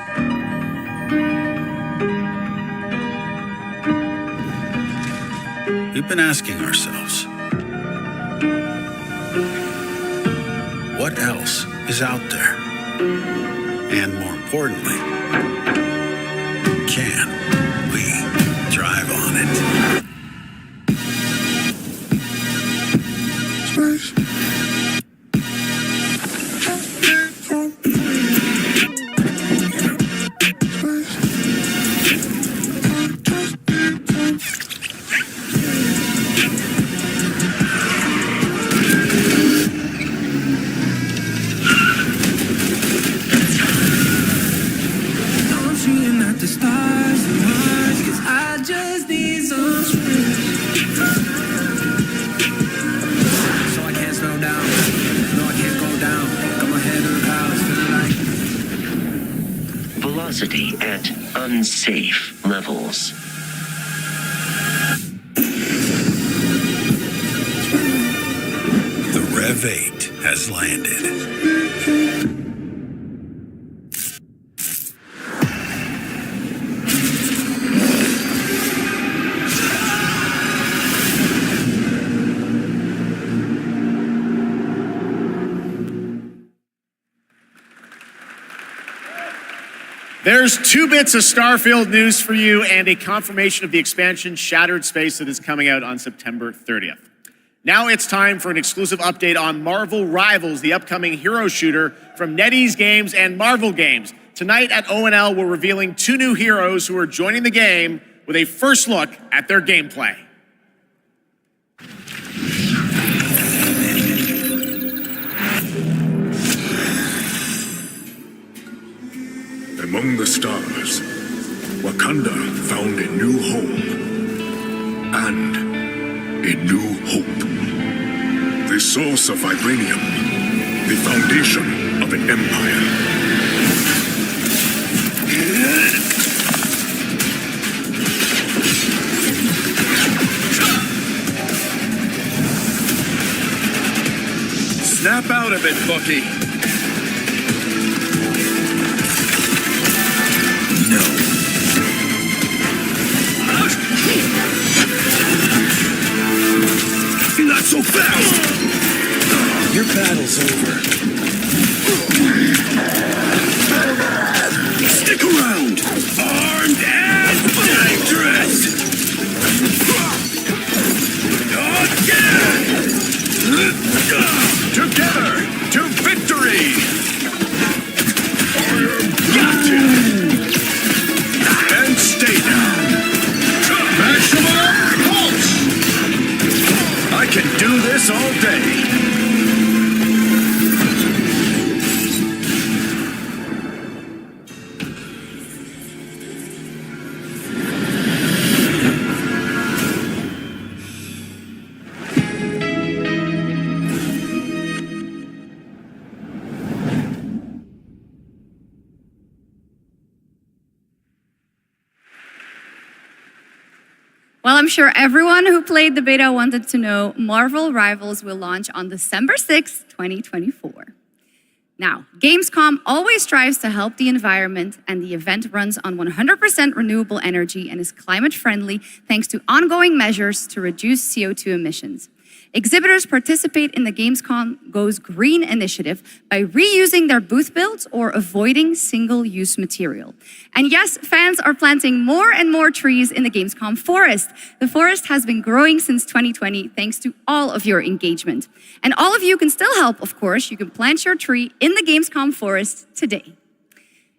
we've been asking ourselves, what else is out there? And more importantly, can we drive on it? Space. At unsafe levels. The Rev 8 has landed. There's 2 bits of Starfield news for you and a confirmation of the expansion Shattered Space that is coming out on September 30th. Now it's time for an exclusive update on Marvel Rivals, the upcoming hero shooter from NetEase Games and Marvel Games. Tonight at ONL, we're revealing 2 new heroes who are joining the game with a first look at their gameplay. Among the stars, Wakanda found a new home and a new hope. The source of vibranium, the foundation of an empire. Snap out of it, Bucky. Not so fast! Your battle's over. Stick around! Armed and dangerous! Again! Together to victory! Got you! And stay down! Maximum pulse! I can do this all day. Well, I'm sure everyone who played the beta wanted to know Marvel Rivals will launch on December 6th, 2024. Now, Gamescom always strives to help the environment, and the event runs on 100% renewable energy and is climate friendly thanks to ongoing measures to reduce CO2 emissions. Exhibitors participate in the Gamescom Goes Green initiative by reusing their booth builds or avoiding single-use material. And yes, fans are planting more and more trees in the Gamescom forest. The forest has been growing since 2020 thanks to all of your engagement. And all of you can still help, of course. You can plant your tree in the Gamescom forest today.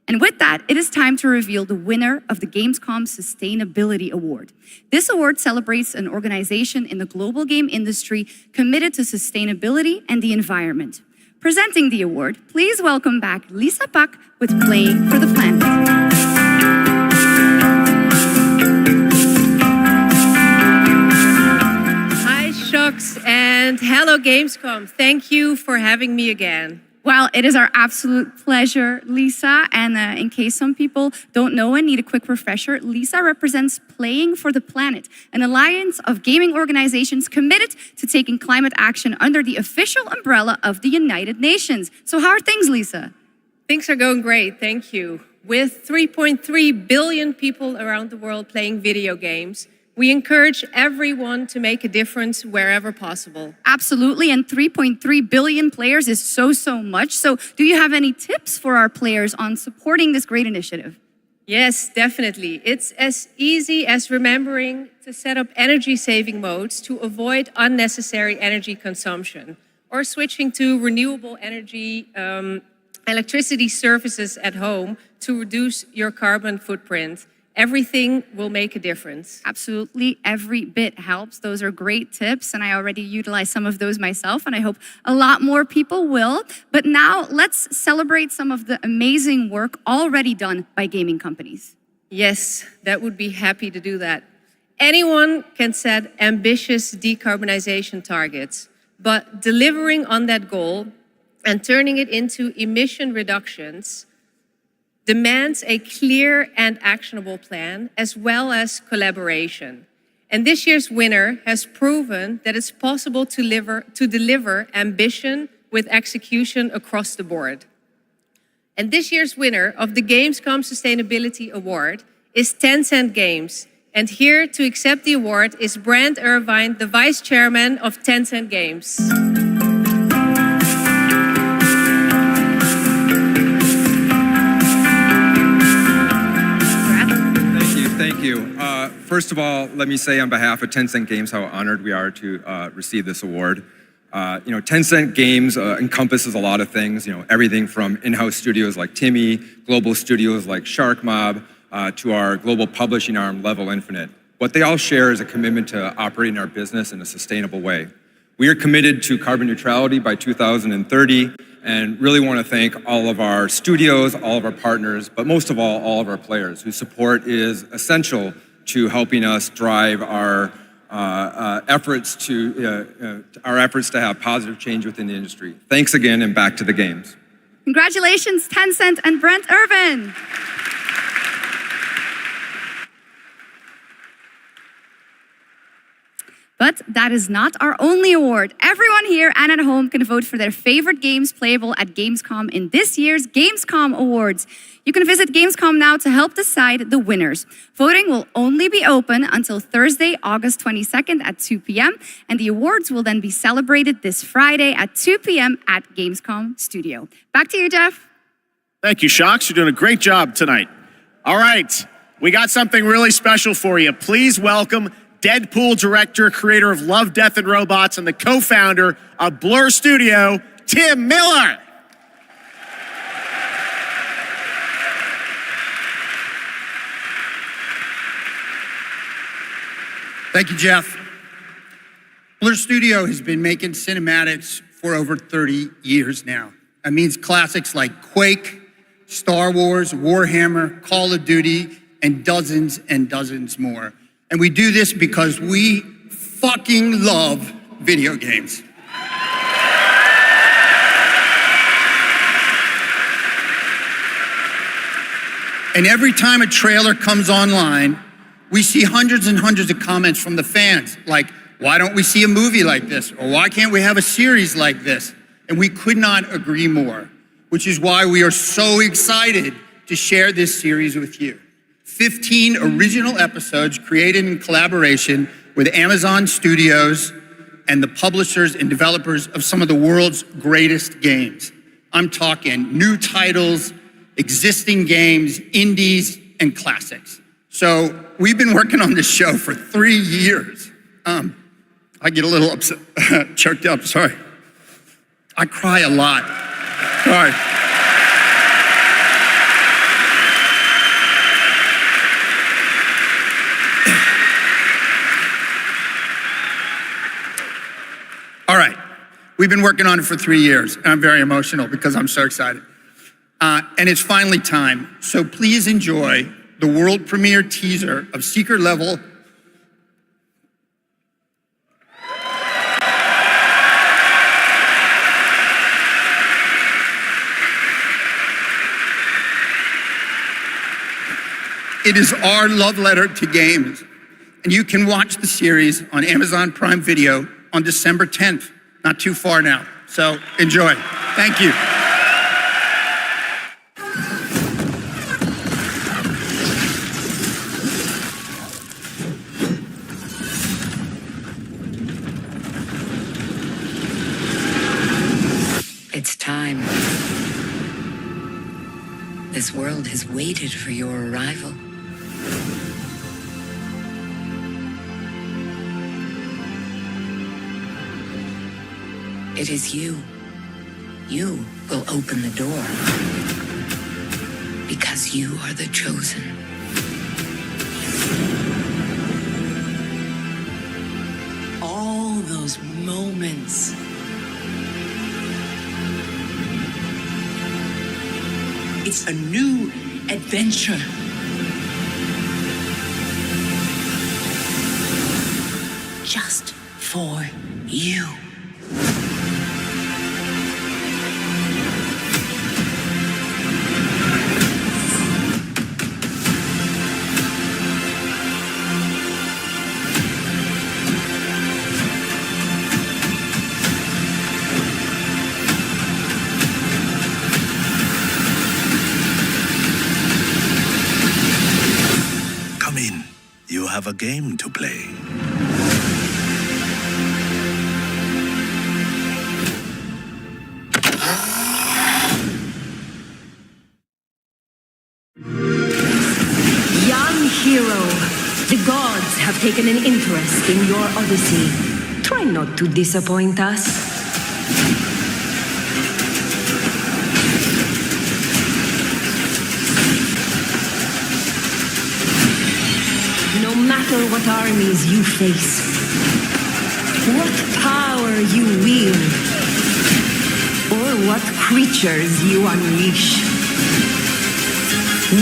And with that, it is time to reveal the winner of the Gamescom Sustainability Award. This award celebrates an organization in the global game industry committed to sustainability and the environment. Presenting the award, please welcome back Lisa Pak with Playing for the Planet. Hi, Shux, and hello, Gamescom. Thank you for having me again. Well, it is our absolute pleasure, Lisa. And in case some people don't know and need a quick refresher, Lisa represents Playing for the Planet, an alliance of gaming organizations committed to taking climate action under the official umbrella of the United Nations. So how are things, Lisa? Things are going great, thank you. With 3.3 billion people around the world playing video games, we encourage everyone to make a difference wherever possible. Absolutely, and 3.3 billion players is so much. So do you have any tips for our players on supporting this great initiative? Yes, definitely. It's as easy as remembering to set up energy-saving modes to avoid unnecessary energy consumption, or switching to renewable energy electricity services at home to reduce your carbon footprint. Everything will make a difference. Absolutely, every bit helps. Those are great tips, and I already utilize some of those myself, and I hope a lot more people will. But now let's celebrate some of the amazing work already done by gaming companies. Yes, that would be happy to do that. Anyone can set ambitious decarbonization targets, but delivering on that goal and turning it into emission reductions demands a clear and actionable plan, as well as collaboration. And this year's winner has proven that it's possible to deliver ambition with execution across the board. And this year's winner of the Gamescom Sustainability Award is Tencent Games. And here to accept the award is Brand Irvine, the Vice Chairman of Tencent Games. Thank you. First of all, let me say on behalf of Tencent Games how honored we are to receive this award. Tencent Games encompasses a lot of things, everything from in-house studios like Timmy, global studios like Shark Mob, to our global publishing arm, Level Infinite. What they all share is a commitment to operating our business in a sustainable way. We are committed to carbon neutrality by 2030 and really want to thank all of our studios, all of our partners, but most of all of our players whose support is essential to helping us drive our efforts to have positive change within the industry. Thanks again, and back to the games. Congratulations, Tencent and Brent Irvin. But that is not our only award. Everyone here and at home can vote for their favorite games playable at Gamescom in this year's Gamescom Awards. You can visit Gamescom now to help decide the winners. Voting will only be open until Thursday, August 22nd at 2 p.m. And the awards will then be celebrated this Friday at 2 p.m. at Gamescom Studio. Back to you, Jeff. Thank you, Shocks. You're doing a great job tonight. All right, we got something really special for you. Please welcome Deadpool director, creator of Love, Death, and Robots, and the co-founder of Blur Studio, Tim Miller. Thank you, Jeff. Blur Studio has been making cinematics for over 30 years now. That means classics like Quake, Star Wars, Warhammer, Call of Duty, and dozens more. And we do this because we fucking love video games. And every time a trailer comes online, we see hundreds and hundreds of comments from the fans, like, why don't we see a movie like this? Or why can't we have a series like this? And we could not agree more, which is why we are so excited to share this series with you. 15 original episodes created in collaboration with Amazon Studios and the publishers and developers of some of the world's greatest games. I'm talking new titles, existing games, indies, and classics. So we've been working on this show for 3 years. I get a little upset, choked up, sorry. I cry a lot, sorry. All right, we've been working on it for 3 years, and I'm very emotional because I'm so excited. And it's finally time, so please enjoy the world premiere teaser of Secret Level. It is our love letter to games, and you can watch the series on Amazon Prime Video on December 10th, not too far now. So enjoy. Thank you. It's time. This world has waited for your arrival. It is you. You will open the door. Because you are the chosen. All those moments. It's a new adventure. Just for you. You have a game to play. Young hero, taken an interest in your odyssey. Try not to disappoint us. No matter what armies you face, what power you wield, or what creatures you unleash,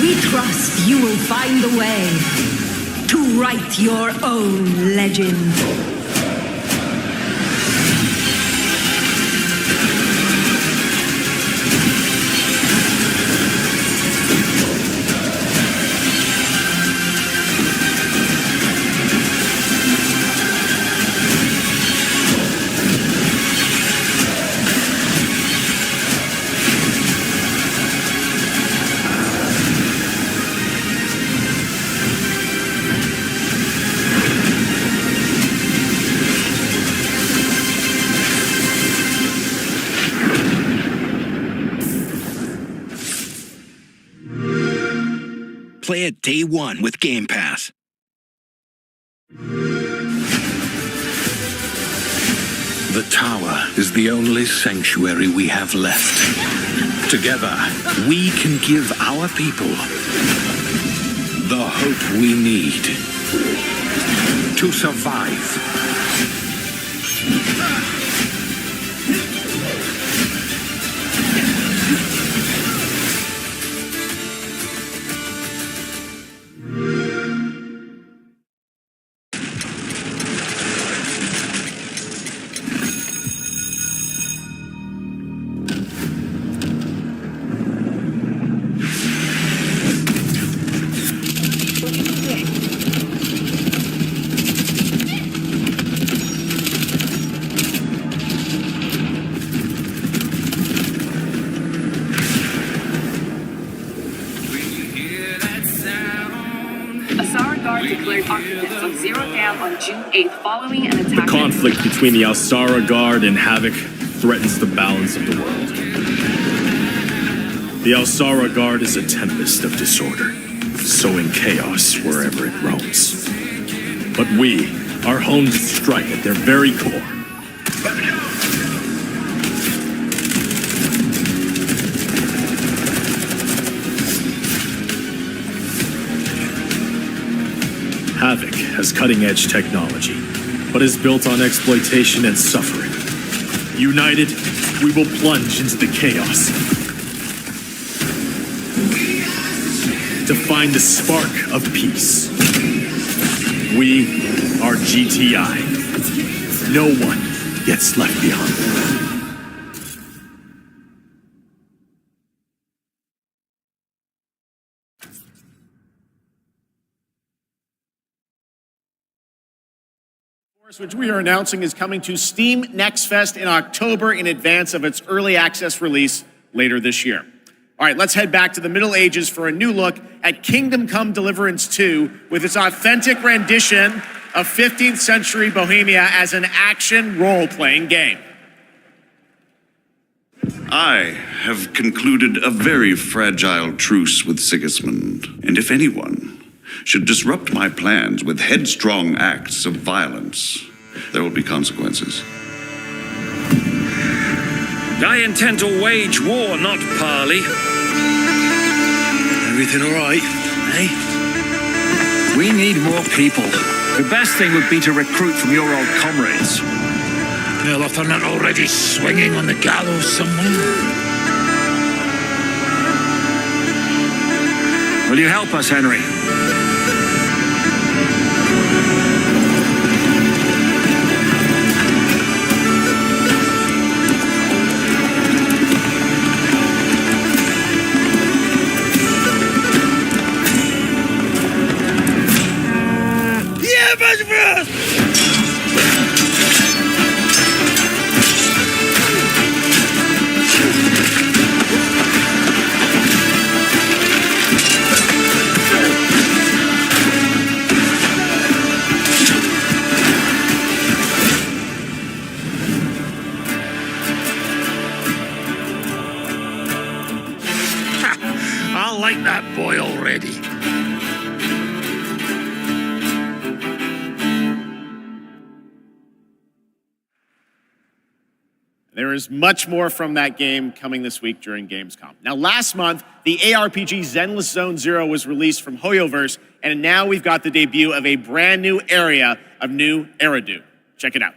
we trust you will find a way to write your own legend. Play it day one with Game Pass. The tower is the only sanctuary we have left. Together, we can give our people the hope we need to survive. The conflict between the Alsara Guard and Havoc threatens the balance of the world. The Alsara Guard is a tempest of disorder, sowing chaos wherever it roams. But we are honed to strike at their very core. Havoc has cutting-edge technology, but is built on exploitation and suffering. United, we will plunge into the chaos to find the spark of peace. We are GTI. No one gets left behind. Which we are announcing is coming to Steam Next Fest in October in advance of its early access release later this year. All right, let's head back to the Middle Ages for a new look at Kingdom Come Deliverance 2 with its authentic rendition of 15th century Bohemia as an action role-playing game. I have concluded a very fragile truce with Sigismund, and if anyone should disrupt my plans with headstrong acts of violence, there will be consequences. I intend to wage war, not parley. Everything all right, eh? We need more people. The best thing would be to recruit from your old comrades. Well, if they're not already swinging on the gallows somewhere. Will you help us, Henry? I like that boy already. There is much more from that game coming this week during Gamescom. Now, last month, the ARPG Zenless Zone Zero was released from Hoyoverse, and now we've got the debut of a brand new area of New Eridu. Check it out.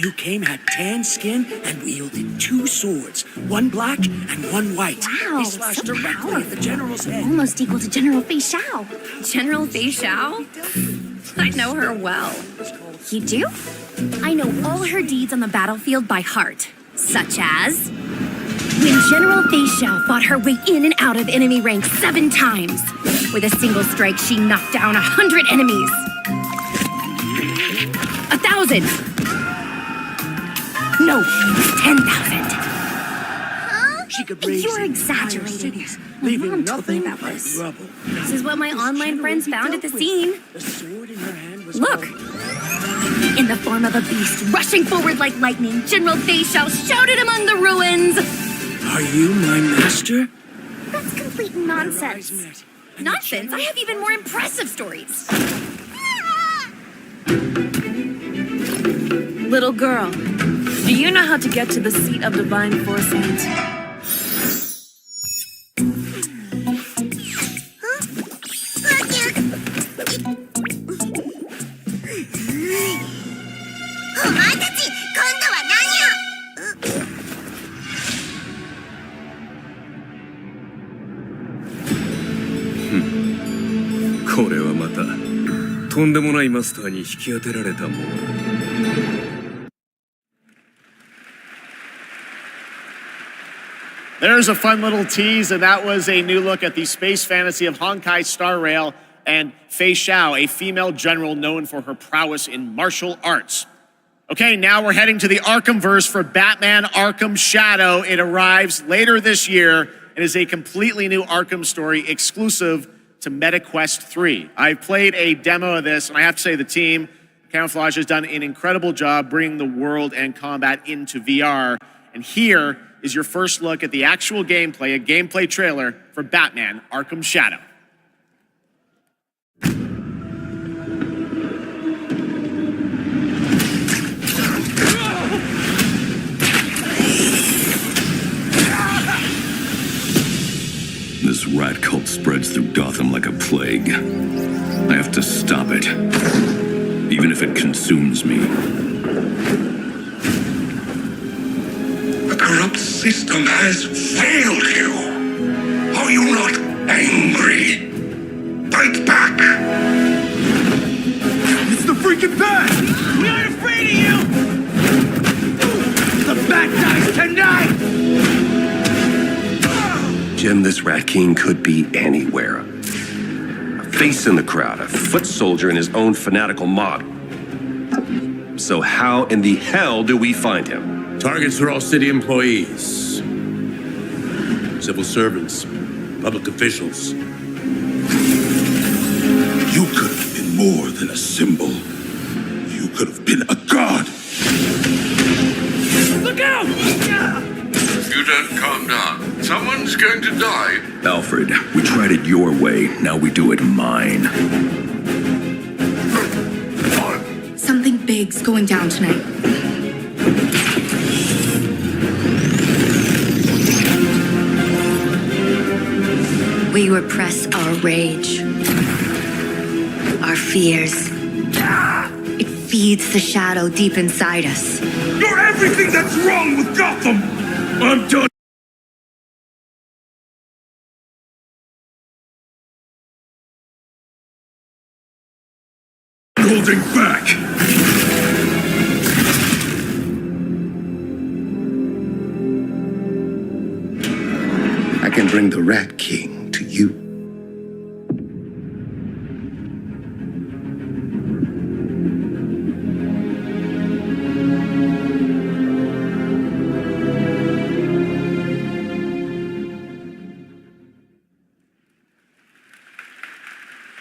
Who came had tan skin and wielded 2 swords, one black and one white. Wow, They slashed directly at the general's head. Almost equal to General Fei Shao. General Fei Shao? I know her well. You do? I know all her deeds on the battlefield by heart. Such as... when General Fei Shao fought her way in and out of enemy ranks 7 times. With a single strike, she knocked down 100 enemies. 1,000! No, 10,000. She could raise You're exaggerating. My mom told me about this. This is what my online friends found at the scene. The sword in her hand was Look! In the form of a beast, rushing forward like lightning, General Fei Shao shouted among the ruins! Are you my master? That's complete nonsense. Nonsense? I have even more impressive stories. Little girl, do you know how to get to the seat of divine foresight? There's a fun little tease, and that was a new look at the space fantasy of Honkai Star Rail and Fei Shao, a female general known for her prowess in martial arts. Okay, now we're heading to the Arkhamverse for Batman Arkham Shadow. It arrives later this year and is a completely new Arkham story exclusive to MetaQuest 3. I've played a demo of this, and I have to say the team, Camouflage, has done an incredible job bringing the world and combat into VR. And here is your first look at the actual gameplay, a gameplay trailer for Batman Arkham Shadow. This rat cult spreads through Gotham like a plague. I have to stop it, even if it consumes me. The corrupt system has failed you. Are you not angry? Fight back! It's the freaking bat! We aren't afraid of you! The bat dies tonight! Jim, this Rat King could be anywhere. A face in the crowd, a foot soldier in his own fanatical mob. So how in the hell do we find him? Targets are all city employees, civil servants, public officials. You could have been more than a symbol. You could have been a god. you don't calm down, someone's going to die. Alfred, we tried it your way, now we do it mine. Something big's going down tonight. We repress our rage, our fears. It feeds the shadow deep inside us. You're everything that's wrong with Gotham! I'm done. Holding back! I can bring the Rat King to you.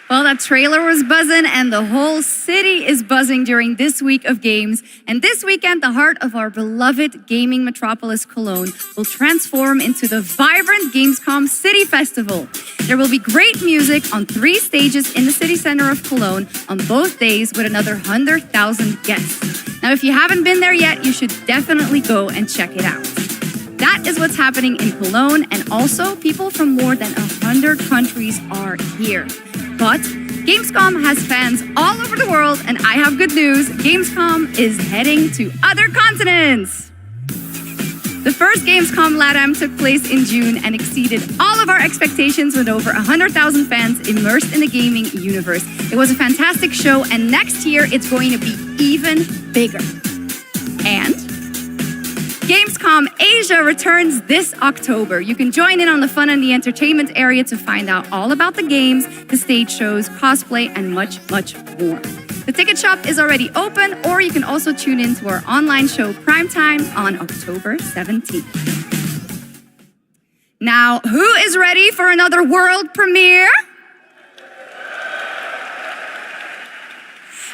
Well, that trailer was buzzing and the whole city is buzzing during this week of games. And this weekend, the heart of our beloved gaming metropolis Cologne will transform into the vibrant Gamescom City Festival. There will be great music on 3 stages in the city center of Cologne on both days with another 100,000 guests. Now, if you haven't been there yet, you should definitely go and check it out. That is what's happening in Cologne, and also people from more than 100 countries are here. But Gamescom has fans all over the world, and I have good news. Gamescom is heading to other continents. The first Gamescom LATAM took place in June and exceeded all of our expectations with over 100,000 fans immersed in the gaming universe. It was a fantastic show, and next year it's going to be even bigger. And Gamescom Asia returns this October. You can join in on the fun and the entertainment area to find out all about the games, the stage shows, cosplay, and much, much more. The ticket shop is already open, or you can also tune in to our online show Primetime on October 17th. Now, who is ready for another world premiere?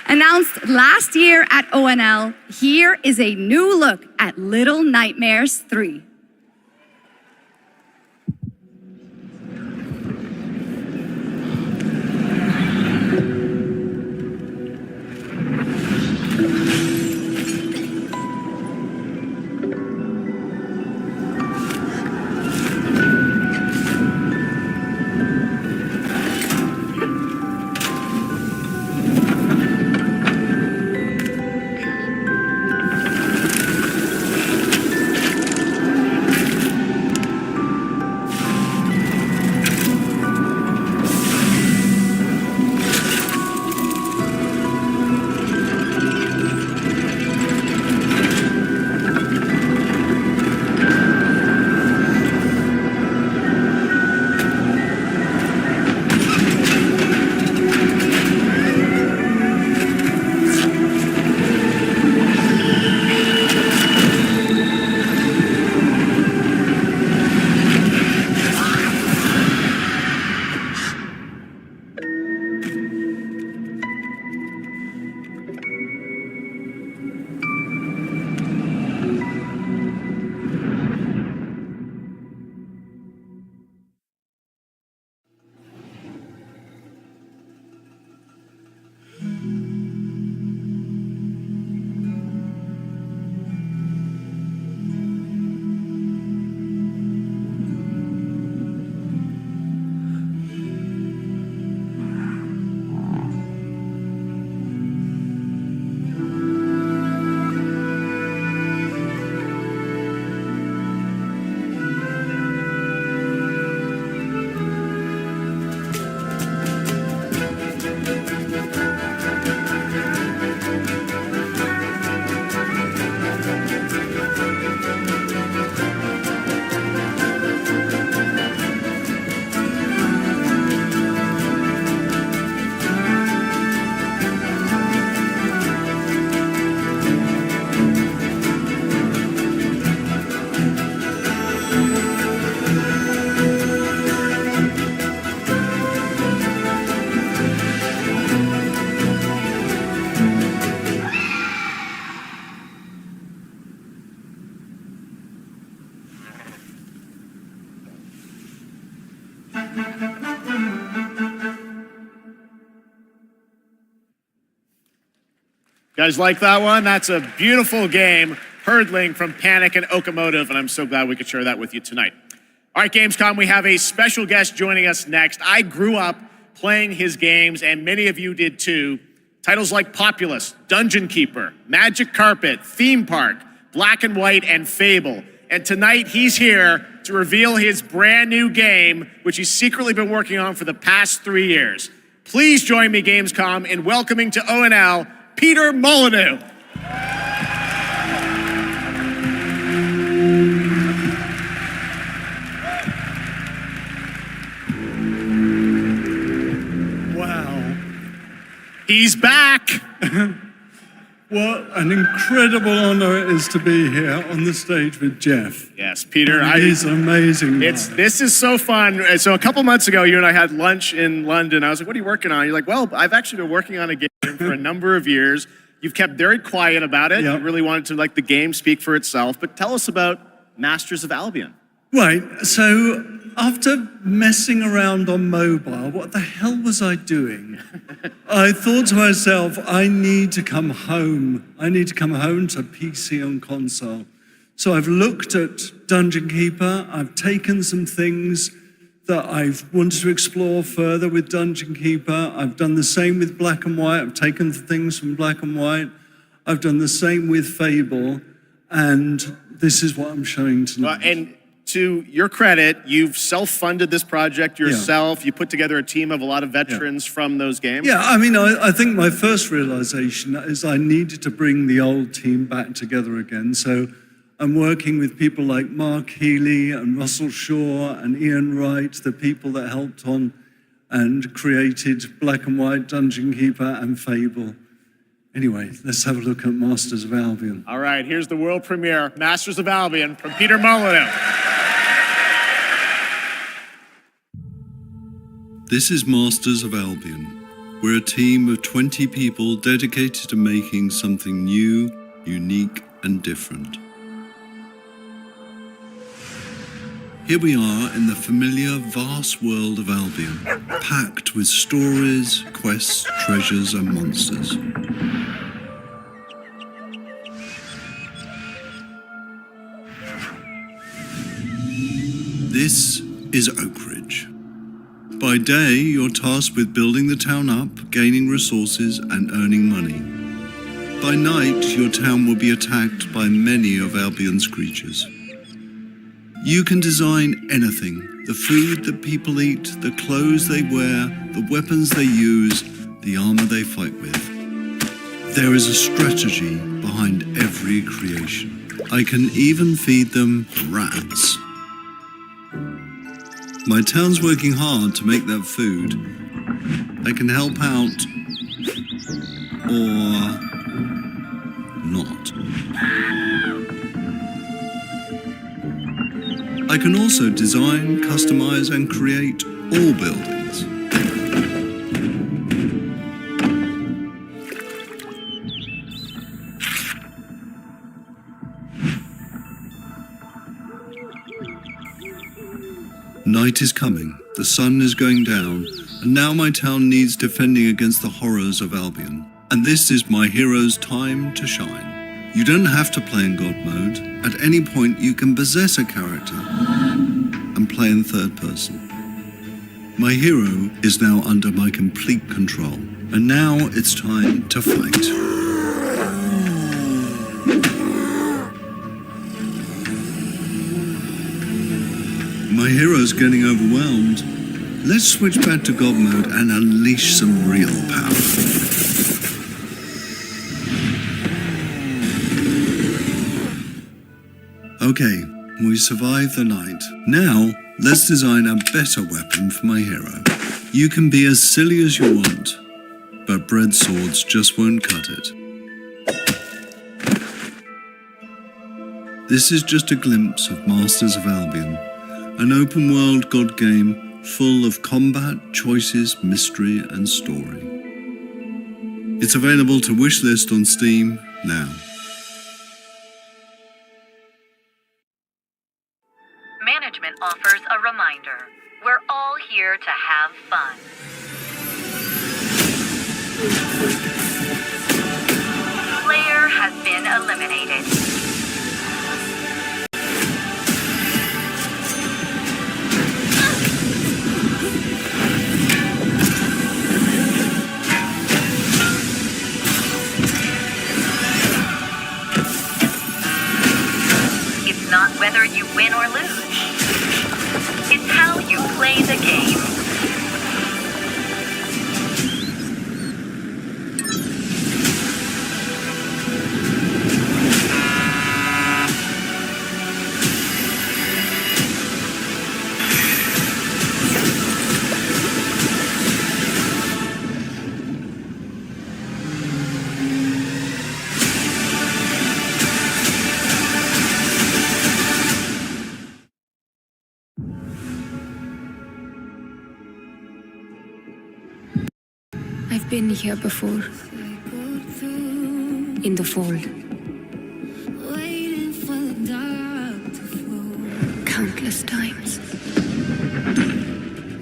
Announced last year at ONL, here is a new look at Little Nightmares 3. Guys like that one? That's a beautiful game, Hurdling from Panic and Okamotive, and I'm so glad we could share that with you tonight. All right, Gamescom, we have a special guest joining us next. I grew up playing his games, and many of you did too. Titles like Populous, Dungeon Keeper, Magic Carpet, Theme Park, Black and White, and Fable. And tonight, he's here to reveal his brand new game, which he's secretly been working on for the past 3 years. Please join me, Gamescom, in welcoming to ONL, Peter Molyneux. Wow. He's back. What an incredible honor it is to be here on the stage with Jeff. Yes, Peter. He's amazing. This is so fun. So a couple months ago, you and I had lunch in London. I was like, what are you working on? You're like, well, I've actually been working on a game for a number of years. You've kept very quiet about it. Yep. You really wanted to let the game speak for itself. But tell us about Masters of Albion. Right, so after messing around on mobile, what the hell was I doing? I thought to myself, I need to come home. I need to come home to PC and console. So I've looked at Dungeon Keeper. I've taken some things that I've wanted to explore further with Dungeon Keeper. I've done the same with Black and White. I've taken things from Black and White. I've done the same with Fable. And this is what I'm showing tonight. And to your credit, you've self-funded this project yourself. Yeah. You put together a team of a lot of veterans from those games. Yeah, I mean, I think my first realization is I needed to bring the old team back together again. So I'm working with people like Mark Healy and Russell Shaw and Ian Wright, the people that helped on and created Black and White, Dungeon Keeper, and Fable. Anyway, let's have a look at Masters of Albion. All right, here's the world premiere, Masters of Albion, from Peter Molyneux. This is Masters of Albion. We're a team of 20 people dedicated to making something new, unique, and different. Here we are in the familiar, vast world of Albion, packed with stories, quests, treasures, and monsters. This is Oak Ridge. By day, you're tasked with building the town up, gaining resources, and earning money. By night, your town will be attacked by many of Albion's creatures. You can design anything: the food that people eat, the clothes they wear, the weapons they use, the armor they fight with. There is a strategy behind every creation. I can even feed them rats. My town's working hard to make that food. I can help out, or not. I can also design, customize, and create all buildings. Night is coming, the sun is going down, and now my town needs defending against the horrors of Albion. And this is my hero's time to shine. You don't have to play in God mode. At any point you can possess a character and play in third person. My hero is now under my complete control, and now it's time to fight. My hero's getting overwhelmed. Let's switch back to God mode and unleash some real power. Okay, we survived the night. Now, let's design a better weapon for my hero. You can be as silly as you want, but bread swords just won't cut it. This is just a glimpse of Masters of Albion. An open-world God game full of combat, choices, mystery, and story. It's available to wishlist on Steam now. Management offers a reminder. We're all here to have fun. eliminated. It's not whether you win or lose. It's how you play the game. I've been here before. In the fold. Countless times.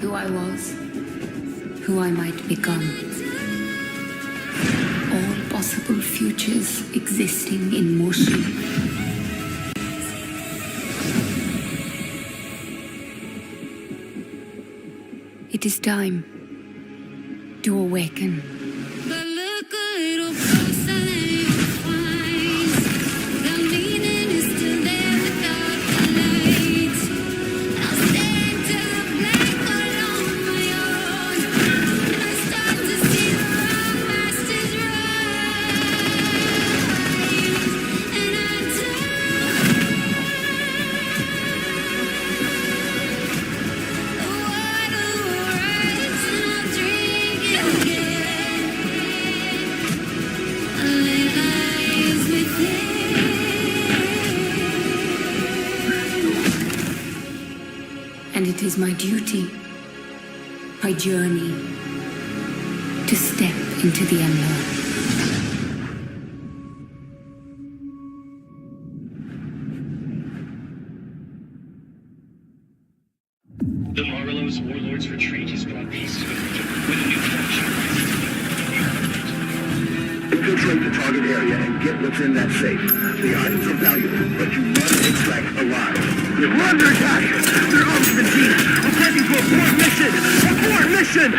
Who I was. Who I might become. All possible futures existing in motion. It is time to awaken. And it is my duty, my journey, to step into the unknown. The Marlowe's Warlord's Retreat has brought peace to the region with a new faction. Infiltrate the target area and get what's in that safe. The items are valuable, but you must extract alive. We're under attack! They're Ultimate Team! Attacking to abort mission! Abort mission!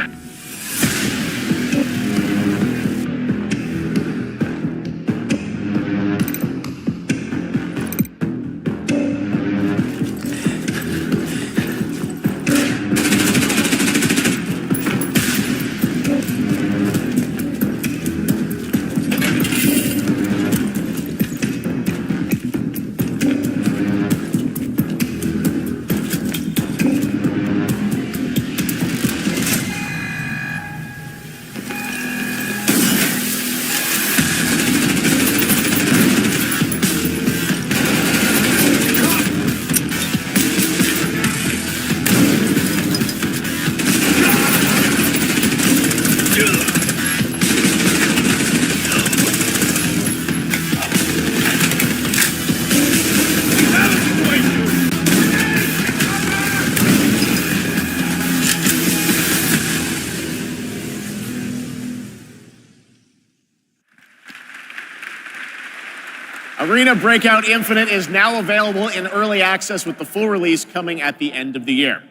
Arena Breakout Infinite is now available in early access with the full release coming at the end of the year.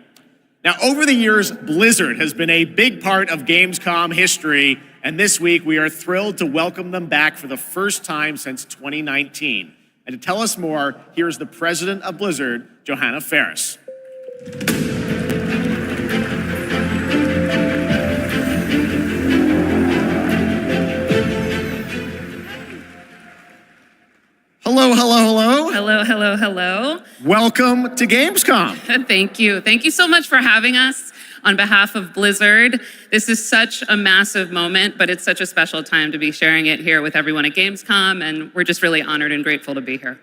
Now, over the years, Blizzard has been a big part of Gamescom history, and this week we are thrilled to welcome them back for the first time since 2019. And to tell us more, here's the president of Blizzard, Johanna Ferris. Hello, hello, hello. Hello, hello, hello. Welcome to Gamescom. Thank you. Thank you so much for having us on behalf of Blizzard. This is such a massive moment, but it's such a special time to be sharing it here with everyone at Gamescom, and we're just really honored and grateful to be here.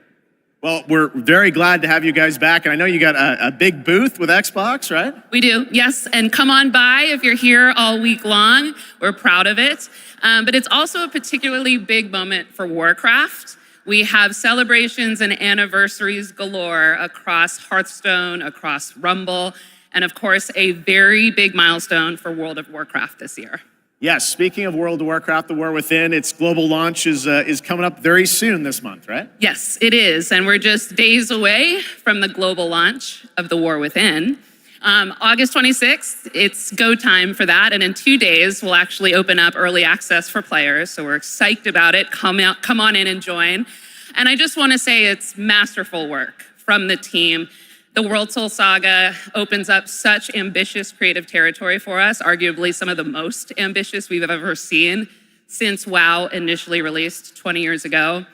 Well, we're very glad to have you guys back, and I know you got a big booth with Xbox, right? We do, yes, and come on by if you're here all week long. We're proud of it. But it's also a particularly big moment for Warcraft. We have celebrations and anniversaries galore across Hearthstone, across Rumble, and of course, a very big milestone for World of Warcraft this year. Yes, speaking of World of Warcraft, The War Within, its global launch is coming up very soon this month, right? Yes, it is. And we're just days away from the global launch of The War Within. August 26th, it's go time for that. And in 2 days, we'll actually open up early access for players. So we're psyched about it. Come on in and join. And I just want to say it's masterful work from the team. The World Soul Saga opens up such ambitious creative territory for us, arguably some of the most ambitious we've ever seen since WoW initially released 20 years ago.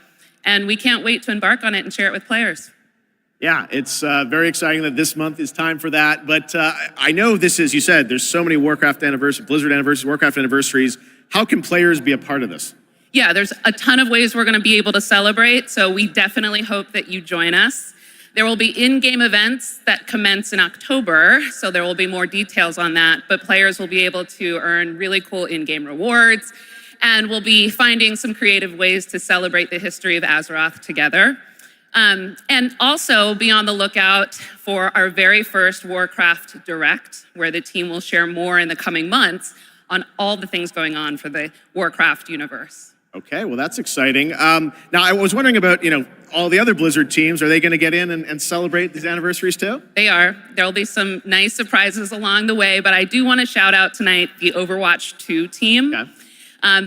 And we can't wait to embark on it and share it with players. Yeah, it's very exciting that this month is time for that. But I know this is, you said, there's so many Warcraft anniversaries, Blizzard anniversaries, Warcraft anniversaries. How can players be a part of this? Yeah, there's a ton of ways we're going to be able to celebrate. So we definitely hope that you join us. There will be in-game events that commence in October, so there will be more details on that, but players will be able to earn really cool in-game rewards, and we'll be finding some creative ways to celebrate the history of Azeroth together. And also be on the lookout for our very first Warcraft Direct, where the team will share more in the coming months on all the things going on for the Warcraft universe. Okay, well, that's exciting. Now, I was wondering about, all the other Blizzard teams. Are they going to get in and celebrate these anniversaries too? They are. There'll be some nice surprises along the way, but I do want to shout out tonight the Overwatch 2 team. Okay.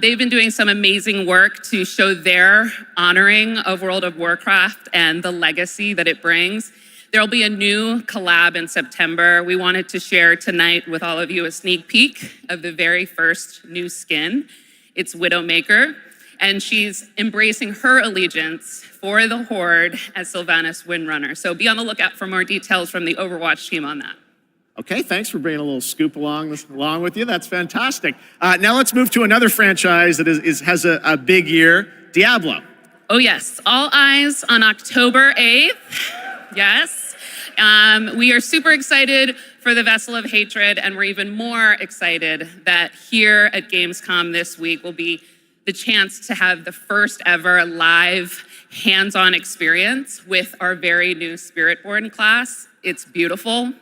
They've been doing some amazing work to show their honoring of World of Warcraft and the legacy that it brings. There'll be a new collab in September. We wanted to share tonight with all of you a sneak peek of the very first new skin. It's Widowmaker. And she's embracing her allegiance for the Horde as Sylvanas Windrunner. So be on the lookout for more details from the Overwatch team on that. Okay, thanks for bringing a little scoop along with you. That's fantastic. Now let's move to another franchise that has a big year, Diablo. Oh yes, all eyes on October 8th. Yes. We are super excited for the Vessel of Hatred, and we're even more excited that here at Gamescom this week will be the chance to have the first ever live hands-on experience with our very new Spiritborn class. It's beautiful,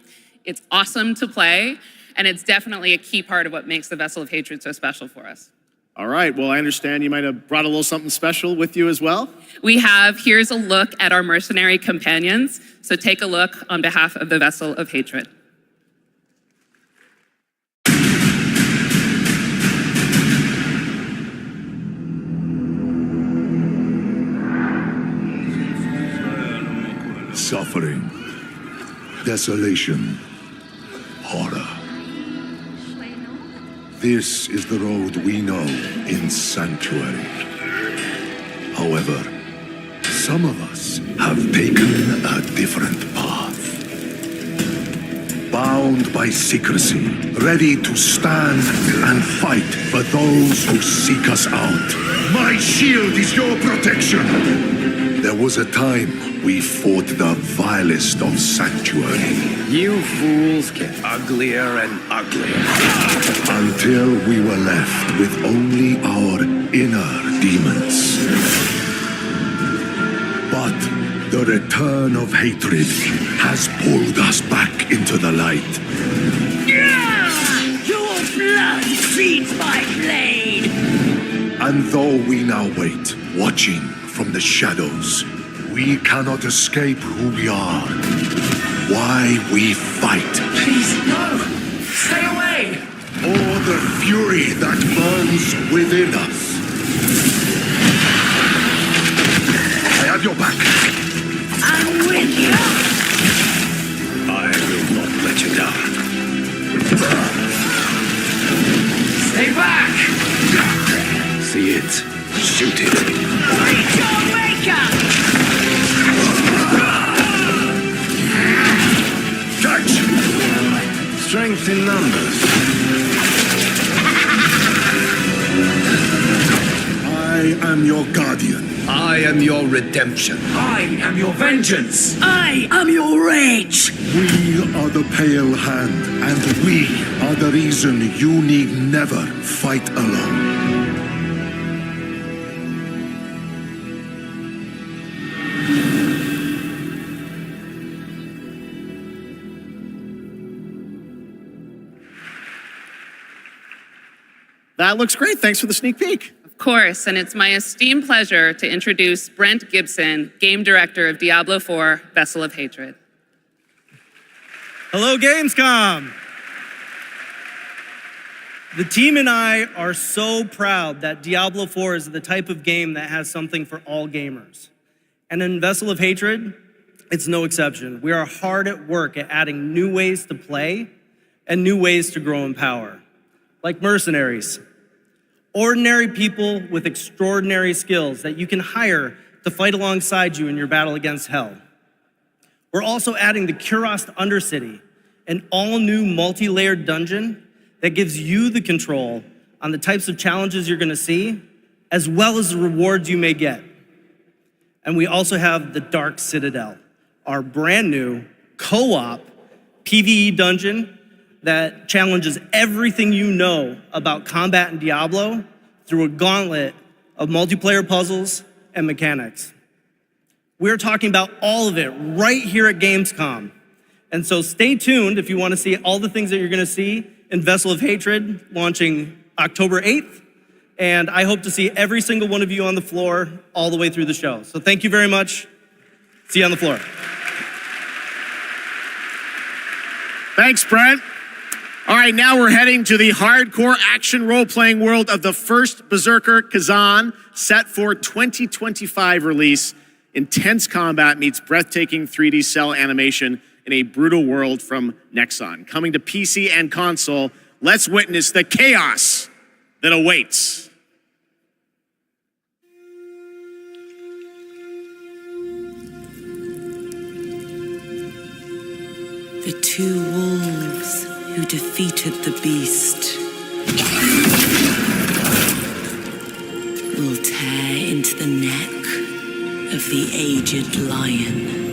it's awesome to play, and it's definitely a key part of what makes the Vessel of Hatred so special for us. All right, well, I understand you might have brought a little something special with you as well. Here's a look at our mercenary companions, so take a look on behalf of the Vessel of Hatred. Suffering, desolation, horror. This is the road we know in Sanctuary. However, some of us have taken a different path. Bound by secrecy, ready to stand and fight for those who seek us out. My shield is your protection! There was a time we fought the vilest of Sanctuary. You fools get uglier and uglier. Until we were left with only our inner demons. But the return of hatred has pulled us back into the light. Your blood feeds my blade! And though we now wait, watching from the shadows, we cannot escape who we are. Why we fight. Please, no! Stay away! Or the fury that burns within us. I have your back. I'm with you! I will not let you down. Stay back! See it. Shoot it. Reach your maker! Catch! Strength in numbers. I am your guardian. I am your redemption. I am your vengeance! I am your rage! We are the Pale Hand, and we are the reason you need never fight alone. That looks great. Thanks for the sneak peek. Of course, and it's my esteemed pleasure to introduce Brent Gibson, Game Director of Diablo 4, Vessel of Hatred. Hello, Gamescom! The team and I are so proud that Diablo 4 is the type of game that has something for all gamers. And in Vessel of Hatred, it's no exception. We are hard at work at adding new ways to play and new ways to grow in power. Like mercenaries, ordinary people with extraordinary skills that you can hire to fight alongside you in your battle against hell. We're also adding the Kurast Undercity, an all-new multi-layered dungeon that gives you the control on the types of challenges you're gonna see, as well as the rewards you may get. And we also have the Dark Citadel, our brand new co-op PvE dungeon that challenges everything you know about combat in Diablo through a gauntlet of multiplayer puzzles and mechanics. We're talking about all of it right here at Gamescom. And so stay tuned if you want to see all the things that you're going to see in Vessel of Hatred launching October 8th. And I hope to see every single one of you on the floor all the way through the show. So thank you very much. See you on the floor. Thanks, Brent. All right, now we're heading to the hardcore action role-playing world of the first Berserker, Khazan, set for 2025 release. Intense combat meets breathtaking 3D cell animation in a brutal world from Nexon. Coming to PC and console, let's witness the chaos that awaits. The two wolves who defeated the beast will tear into the neck of the aged lion.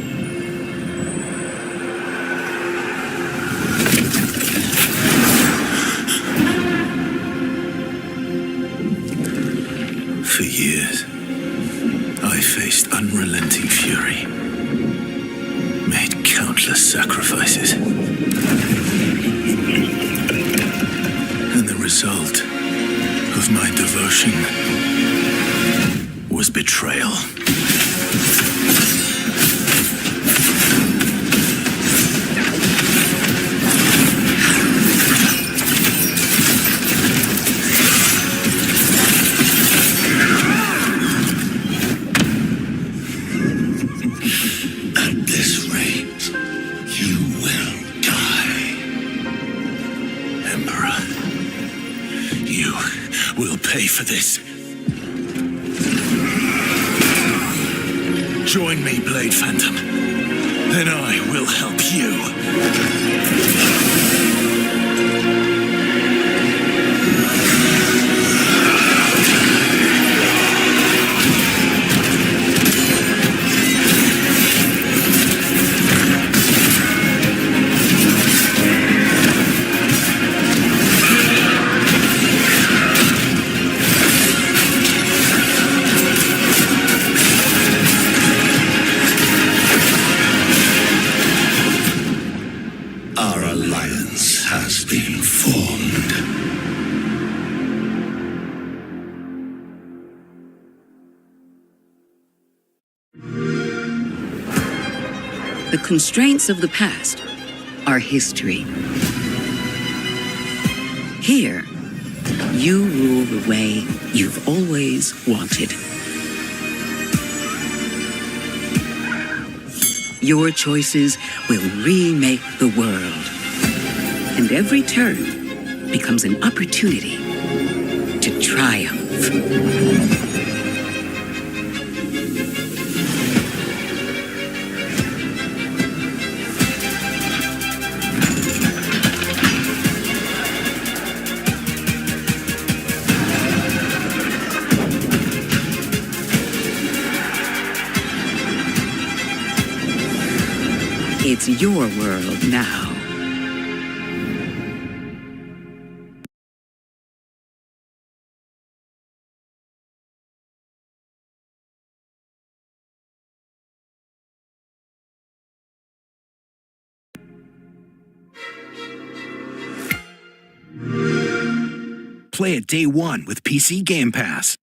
For years, I faced unrelenting fury, made countless sacrifices. And the result of my devotion was betrayal. At this rate, you will die. Emperor, you will pay for this. Join me, Blade Phantom. Then I will help you. Our alliance has been formed. The constraints of the past are history. Here, you rule the way you've always wanted. Your choices will remake the world. And every turn becomes an opportunity to triumph. It's your world now. Play it day one with PC Game Pass.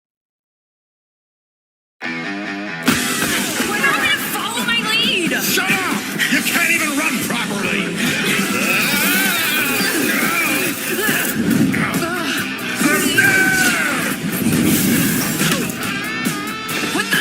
We're not gonna follow my lead! Shut up! You can't even run properly! What the?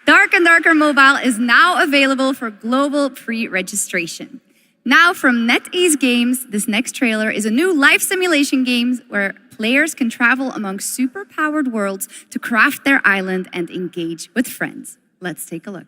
Dark and Darker Mobile is now available for global pre-registration. Now from NetEase Games, this next trailer is a new life simulation game where players can travel among super-powered worlds to craft their island and engage with friends. Let's take a look.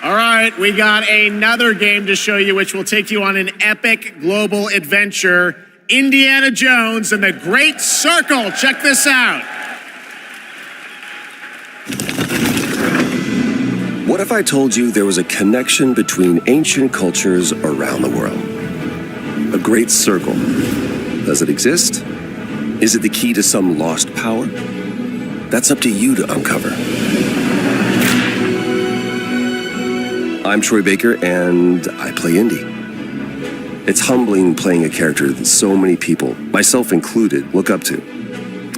All right, we got another game to show you which will take you on an epic global adventure. Indiana Jones and the Great Circle. Check this out. What if I told you there was a connection between ancient cultures around the world? A great circle. Does it exist? Is it the key to some lost power? That's up to you to uncover. I'm Troy Baker, and I play Indy. It's humbling playing a character that so many people, myself included, look up to.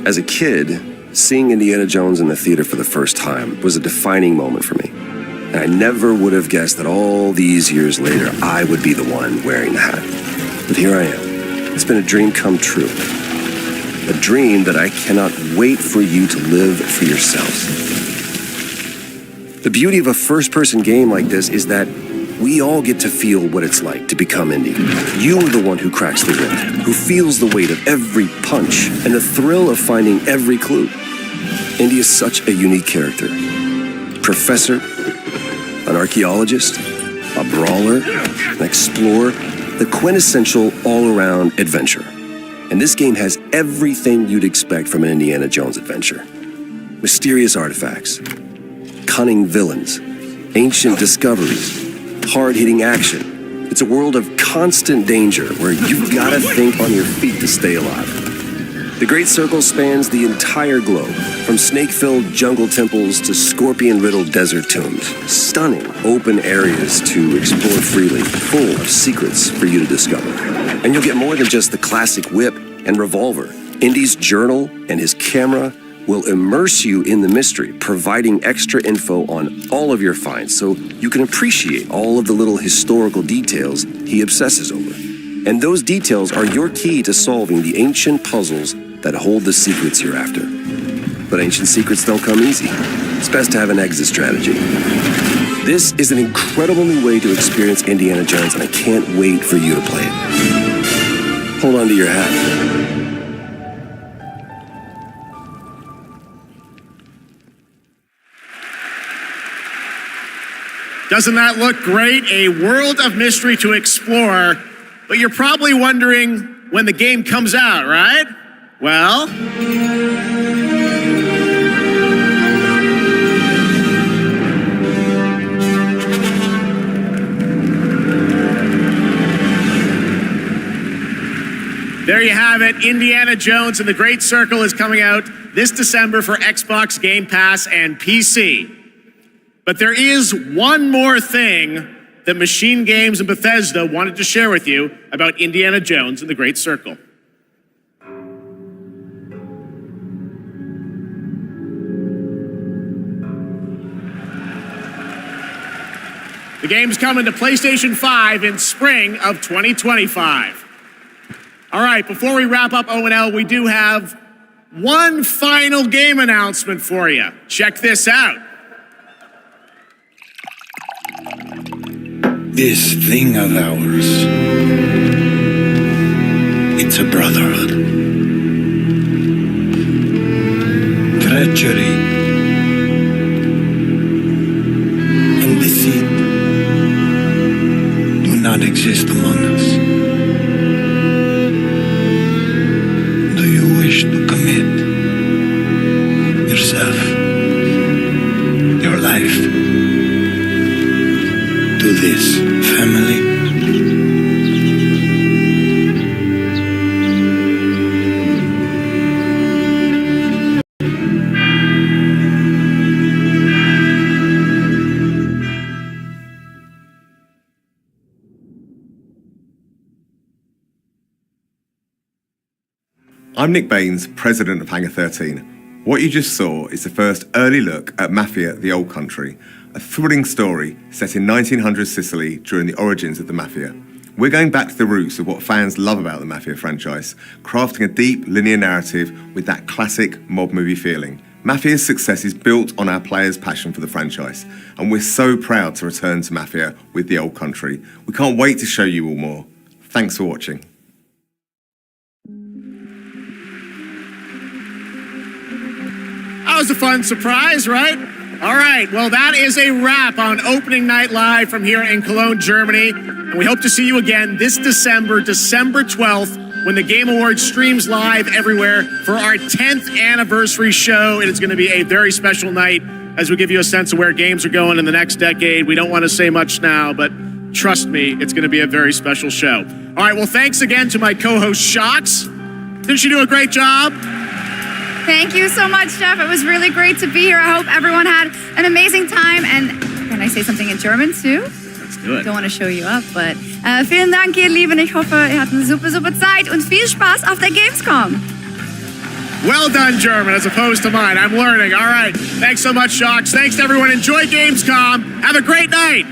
As a kid, seeing Indiana Jones in the theater for the first time was a defining moment for me. And I never would have guessed that all these years later, I would be the one wearing the hat. But here I am. It's been a dream come true. A dream that I cannot wait for you to live for yourselves. The beauty of a first-person game like this is that we all get to feel what it's like to become Indy. You are the one who cracks the whip, who feels the weight of every punch and the thrill of finding every clue. Indy is such a unique character. Professor, an archaeologist, a brawler, an explorer, the quintessential all-around adventurer. And this game has everything you'd expect from an Indiana Jones adventure. Mysterious artifacts, cunning villains, ancient discoveries, hard-hitting action. It's a world of constant danger where you've got to think on your feet to stay alive. The Great Circle spans the entire globe, from snake-filled jungle temples to scorpion-riddled desert tombs. Stunning open areas to explore freely, full of secrets for you to discover. And you'll get more than just the classic whip and revolver. Indy's journal and his camera will immerse you in the mystery, providing extra info on all of your finds so you can appreciate all of the little historical details he obsesses over. And those details are your key to solving the ancient puzzles that hold the secrets you're after. But ancient secrets don't come easy. It's best to have an exit strategy. This is an incredible new way to experience Indiana Jones, and I can't wait for you to play it. Hold on to your hat. Doesn't that look great? A world of mystery to explore, but you're probably wondering when the game comes out, right? Well, there you have it. Indiana Jones and the Great Circle is coming out this December for Xbox Game Pass and PC. But there is one more thing that Machine Games and Bethesda wanted to share with you about Indiana Jones and the Great Circle. The game's coming to PlayStation 5 in spring of 2025. All right, before we wrap up ONL, we do have one final game announcement for you. Check this out. This thing of ours, it's a brotherhood. Treachery and deceit do not exist among us. Do you wish to commit yourself, your life, to this family? I'm Nick Baines, president of Hangar 13. What you just saw is the first early look at Mafia: The Old Country, a thrilling story set in 1900 Sicily during the origins of the Mafia. We're going back to the roots of what fans love about the Mafia franchise, crafting a deep linear narrative with that classic mob movie feeling. Mafia's success is built on our players' passion for the franchise, and we're so proud to return to Mafia with The Old Country. We can't wait to show you all more. Thanks for watching. That was a fun surprise, right? All right, well, that is a wrap on Opening Night Live from here in Cologne, Germany. And we hope to see you again this December, December 12th, when the Game Awards streams live everywhere for our 10th anniversary show. It is going to be a very special night as we give you a sense of where games are going in the next decade. We don't want to say much now, but trust me, it's going to be a very special show. All right, well, thanks again to my co-host, Shox. Didn't she do a great job? Thank you so much, Jeff. It was really great to be here. I hope everyone had an amazing time. And can I say something in German too? Let's do it. Don't want to show you up, but vielen Dank, ihr Lieben. Ich hoffe, ihr hattet eine super, super Zeit und viel Spaß auf der Gamescom. Well done, German, as opposed to mine. I'm learning. All right. Thanks so much, Shox. Thanks to everyone. Enjoy Gamescom. Have a great night.